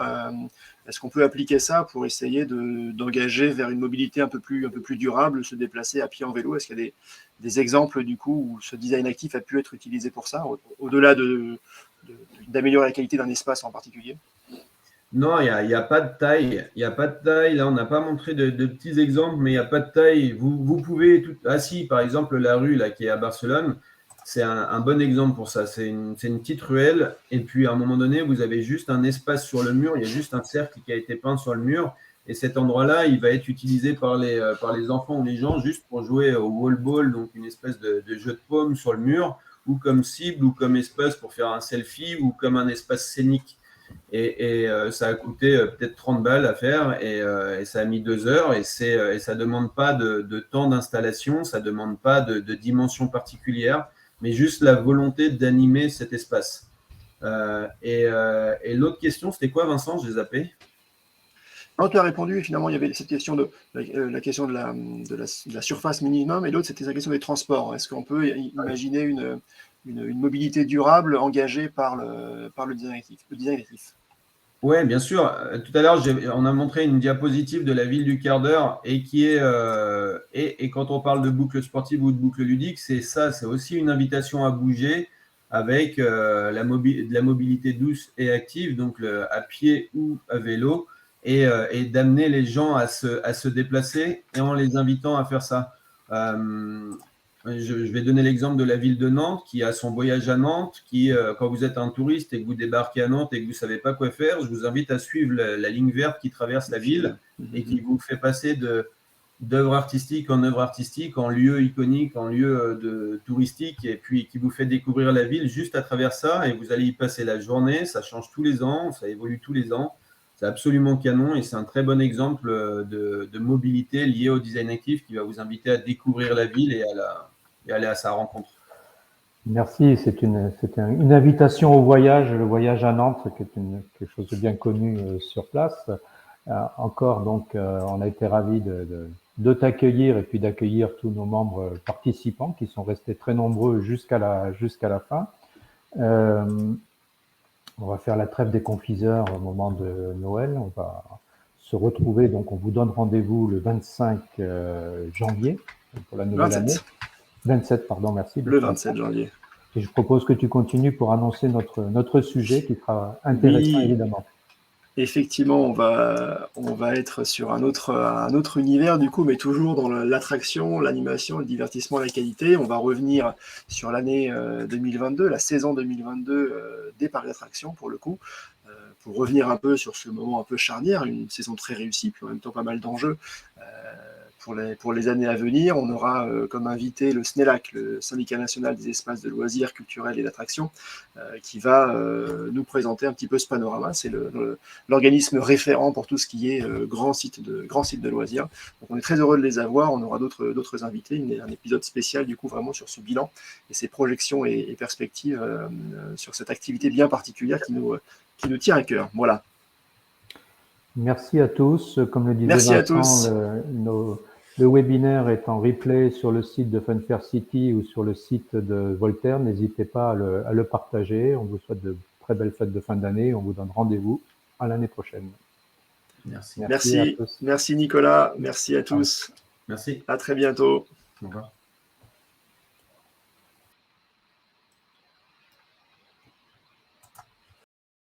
est-ce qu'on peut appliquer ça pour essayer d'engager vers une mobilité un peu plus durable, se déplacer à pied en vélo. Est-ce qu'il y a des exemples du coup où ce design actif a pu être utilisé pour ça, au-delà d'améliorer la qualité d'un espace en particulier? Non, il n'y a pas de taille. Il n'y a pas de taille. Là, on n'a pas montré de petits exemples, mais il n'y a pas de taille. Vous pouvez si, par exemple, la rue là, qui est à Barcelone, c'est un bon exemple pour ça. C'est une petite ruelle, et puis à un moment donné, vous avez juste un espace sur le mur. Il y a juste un cercle qui a été peint sur le mur. Et cet endroit-là, il va être utilisé par les enfants ou les gens juste pour jouer au wall ball, donc une espèce de jeu de paume sur le mur, ou comme cible, ou comme espace pour faire un selfie, ou comme un espace scénique. Et ça a coûté peut-être 30 balles à faire et ça a mis 2 heures et ça ne demande pas de temps d'installation, ça ne demande pas de dimension particulière, mais juste la volonté d'animer cet espace. Et l'autre question, c'était quoi, Vincent? Je l'ai zappé. Non, tu as répondu, finalement, il y avait cette question la question de la surface minimum, et l'autre, c'était la question des transports. Est-ce qu'on peut imaginer une mobilité durable engagée par le design actif? Oui, bien sûr. Tout à l'heure, on a montré une diapositive de la ville du quart d'heure et qui est et quand on parle de boucle sportive ou de boucle ludique, c'est ça, c'est aussi une invitation à bouger avec de la mobilité douce et active, donc à pied ou à vélo, et d'amener les gens à se déplacer et en les invitant à faire ça. Je vais donner l'exemple de la ville de Nantes qui a son voyage à Nantes, qui, quand vous êtes un touriste et que vous débarquez à Nantes et que vous ne savez pas quoi faire, je vous invite à suivre la ligne verte qui traverse la ville et qui vous fait passer d'œuvre artistique en œuvre artistique, en lieu iconique, en lieu touristique, et puis qui vous fait découvrir la ville juste à travers ça, et vous allez y passer la journée. Ça change tous les ans, ça évolue tous les ans. C'est absolument canon et c'est un très bon exemple de mobilité liée au design actif qui va vous inviter à découvrir la ville et aller à sa rencontre. Merci, c'est une invitation au voyage, le voyage à Nantes, qui est quelque chose de bien connu sur place. Encore, donc, on a été ravis de t'accueillir et puis d'accueillir tous nos membres participants qui sont restés très nombreux jusqu'à la fin. On va faire la trêve des confiseurs au moment de Noël. On va se retrouver, donc on vous donne rendez-vous le 25 janvier pour la nouvelle année. 27, pardon, merci. Le 27 janvier. Et je propose que tu continues pour annoncer notre sujet qui sera intéressant, oui, évidemment. Effectivement, on va être sur un autre univers du coup, mais toujours dans l'attraction, l'animation, le divertissement, la qualité. On va revenir sur l'année 2022, la saison 2022 des parcs d'attractions pour le coup, pour revenir un peu sur ce moment un peu charnière, une saison très réussie, puis en même temps pas mal d'enjeux. Pour les années à venir, on aura comme invité le SNELAC, le Syndicat national des espaces de loisirs culturels et d'attractions, qui va nous présenter un petit peu ce panorama. C'est l'organisme référent pour tout ce qui est grand site de loisirs. Donc on est très heureux de les avoir. On aura d'autres invités, un épisode spécial du coup vraiment sur ce bilan et ses projections et perspectives sur cette activité bien particulière qui nous tient à cœur. Voilà. Merci à tous. Comme le disait Vincent, le webinaire est en replay sur le site de Funfair City ou sur le site de Voltaire. N'hésitez pas à le partager. On vous souhaite de très belles fêtes de fin d'année. On vous donne rendez-vous à l'année prochaine. Merci Nicolas. Merci à tous. Merci. À très bientôt. Au revoir.